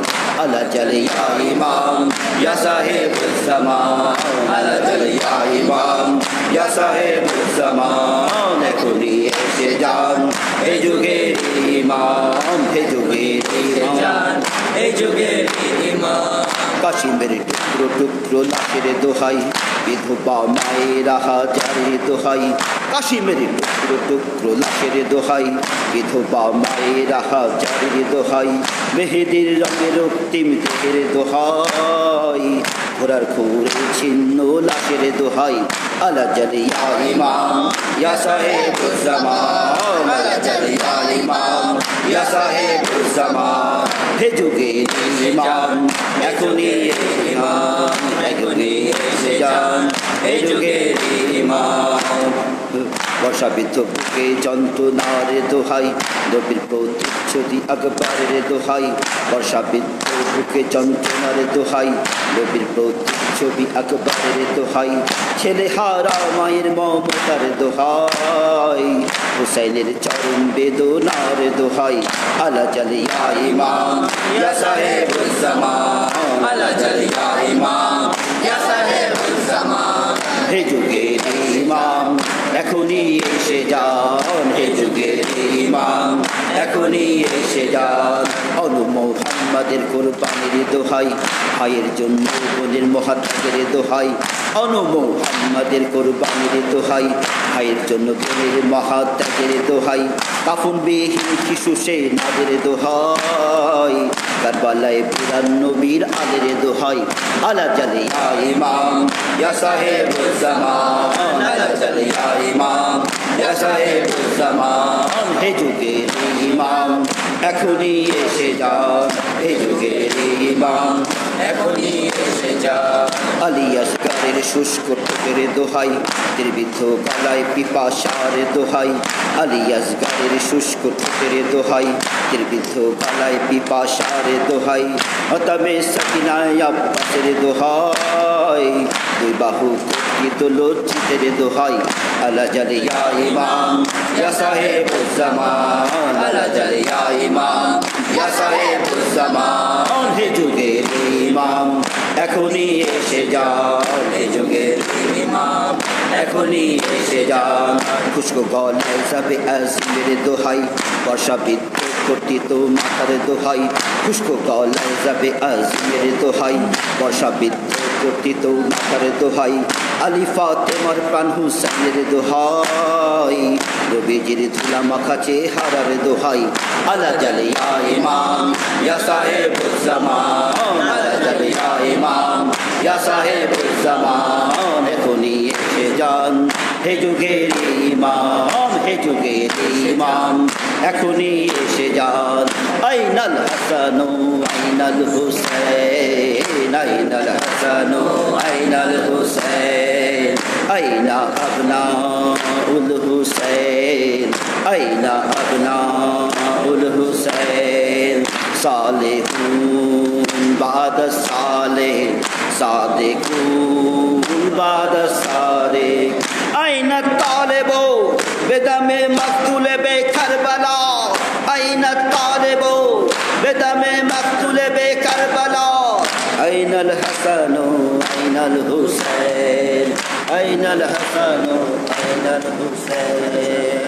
আলা জালে ইয়া ইমাম ইয়া সাহেবুজ্জামান আলা জালে ইয়া ইমাম ইয়া সাহেবুজ্জামান এখনই এসে যান এই যুগের ইমাম হে যুগের ইমাম এই যুগের ইমাম কাশিমের টুকরো টুকরো লাশের দোহাই বিধবা মায়ের হাজারের দোহাই কাশিমের টুকরো টুকরো লাশের দোহাই বিধবা মায়ের হাজারের দোহাই মেহেদির রঙের রক্তিম দেহের দোহাই ঘোড়ার খুঁড়ে ছিন্ন লাশের দোহাই আলা জালে ইয়া ইমাম ইয়া সাহেবুজ্জামান আলা জালে ইয়া ইমাম ইয়া সাহেবুজ্জামান হে যুগের ইমাম এখনই ইমাম এখনই এসে যান এই যুগের ইমাম বর্ষাবিদ্ধ বুকে যন্ত্রণার দোহাই নবীর প্রতিচ্ছবি আকবরের দোহাই বর্ষাবিদ্ধ বুকে যন্ত্রণার দোহাই নবীর প্রতিচ্ছবি আকবরের দোহাই ছেলে হারা মায়ের মমতার দোহাই হুসাইনের চরম বেদনার দোহাই আলা জালে ইয়া ইমাম ইয়া সাহেবুজ্জামান আলা জালে ইয়া ইমাম ইয়া সাহেবুজ্জামান হে যুগের ইমাম এখনই এসে যান হে যুগের ইমাম এখনই এসে যান অনু মুহাম্মাদের কুরবানির দোহাই ভাইয়ের জন্য বোনের মহাত্মের দোহাই অনু মুহাম্মাদের কুরবানির দোহাই ভাইয়ের জন্য বোনের মহাত্মের দোহাই কাফন বিহীন শিশু সে নাদের দোহাই কারবালায় পুরান নবীর আলের দোহাই আলা জালে ইয়া ইমাম ইয়া সাহেবুজ্জামান আলা জালে ইয়া ইমাম ইয়া সাহেবুজ্জামান হে যুগের ইমাম এখনই এসে যান হে যুগের ইমাম এখনই এসে যান আলী আসগরের শুষ্ক ঠোঁটের দোহাই নির্বিদ্ধ গলায় পিপাসার দোহাই আলী আসগরের শুষ্ক ঠোঁটের দোহাই নির্বিদ্ধ গলায় পিপাসার দোহাই হতামে সাকিনায় আব্বাসের দোহাই দুই বাহু কর্তৃত লজ্জিতের দোহাই আলা জালে ইয়া ইমাম ইয়া সাহেবুজ্জামান আলা জালে ইয়া ইমাম ইয়া সাহেবুজ্জামান হে যুগের ইমাম এখনই এসে যান হে যুগের ইমাম এখনই এসে যান খুশকো গলায় যাবে আজমের দোহাই বর্ষাবিদ্ধ কর্তৃত মাথার দোহাই খুশকো গলায় যাবে আজমের দোহাই বর্ষাবিদ্ধ কর্তৃত মাথার দোহাই আলী ফাতেমার প্রাণ হুসাইনের দোহাই নবীজির ধুলা মাখা চেহারার দোহাই আলা জালে ইয়া ইমাম ইয়া সাহেবুজ্জামান আলা জালে ইয়া ইমাম ইয়া সাহেবুজ্জামান এখনই এসে যান হে যুগের ইমাম হে যুগের ইমাম এখনই এসে যান আইনাল হাসানু আইনাল হুসাইন আইনাল হাসানু আইনাল হুসাইন আইনা আবনাউল হুসাইন আইনা আবনাউল হুসাইন সালেহুন বাদ সালেহ সাদিকুন বাদ সাদিক আইনা তালেবো বেদমে মকতুলে বে কারবালা আইনা তালেবো বেদমে মকতুলে বে কারবালা আইনাল হাসানু আইনাল হুসাইন আইনাল হাসানু আইনাল হুসাইন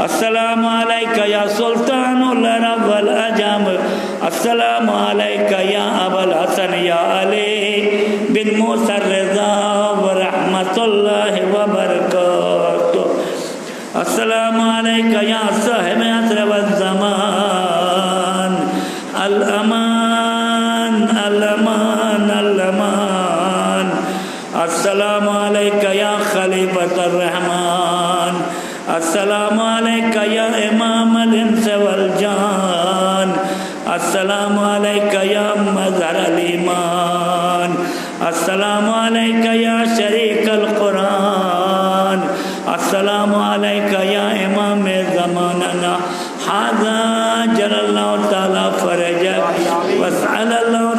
السلام علیکہ یا سلطان العرب والعجم السلام علیکہ یا ابا الحسن یا علی بن موسیٰ الرضا ورحمت اللہ وبرکاتہ السلام علیکہ یا صاحب عصر والزمان الامان الامان الامان السلام علیکہ یا خلیفۃ الرحمن السلام علیکہ یا امام الانس والجان السلام علیکہ یا مظہر الایمان السلام علیکہ یا شریک القرآن السلام علیکہ یا امام زماننا حاذا جل اللہ تعالی فرجک وسعل اللہ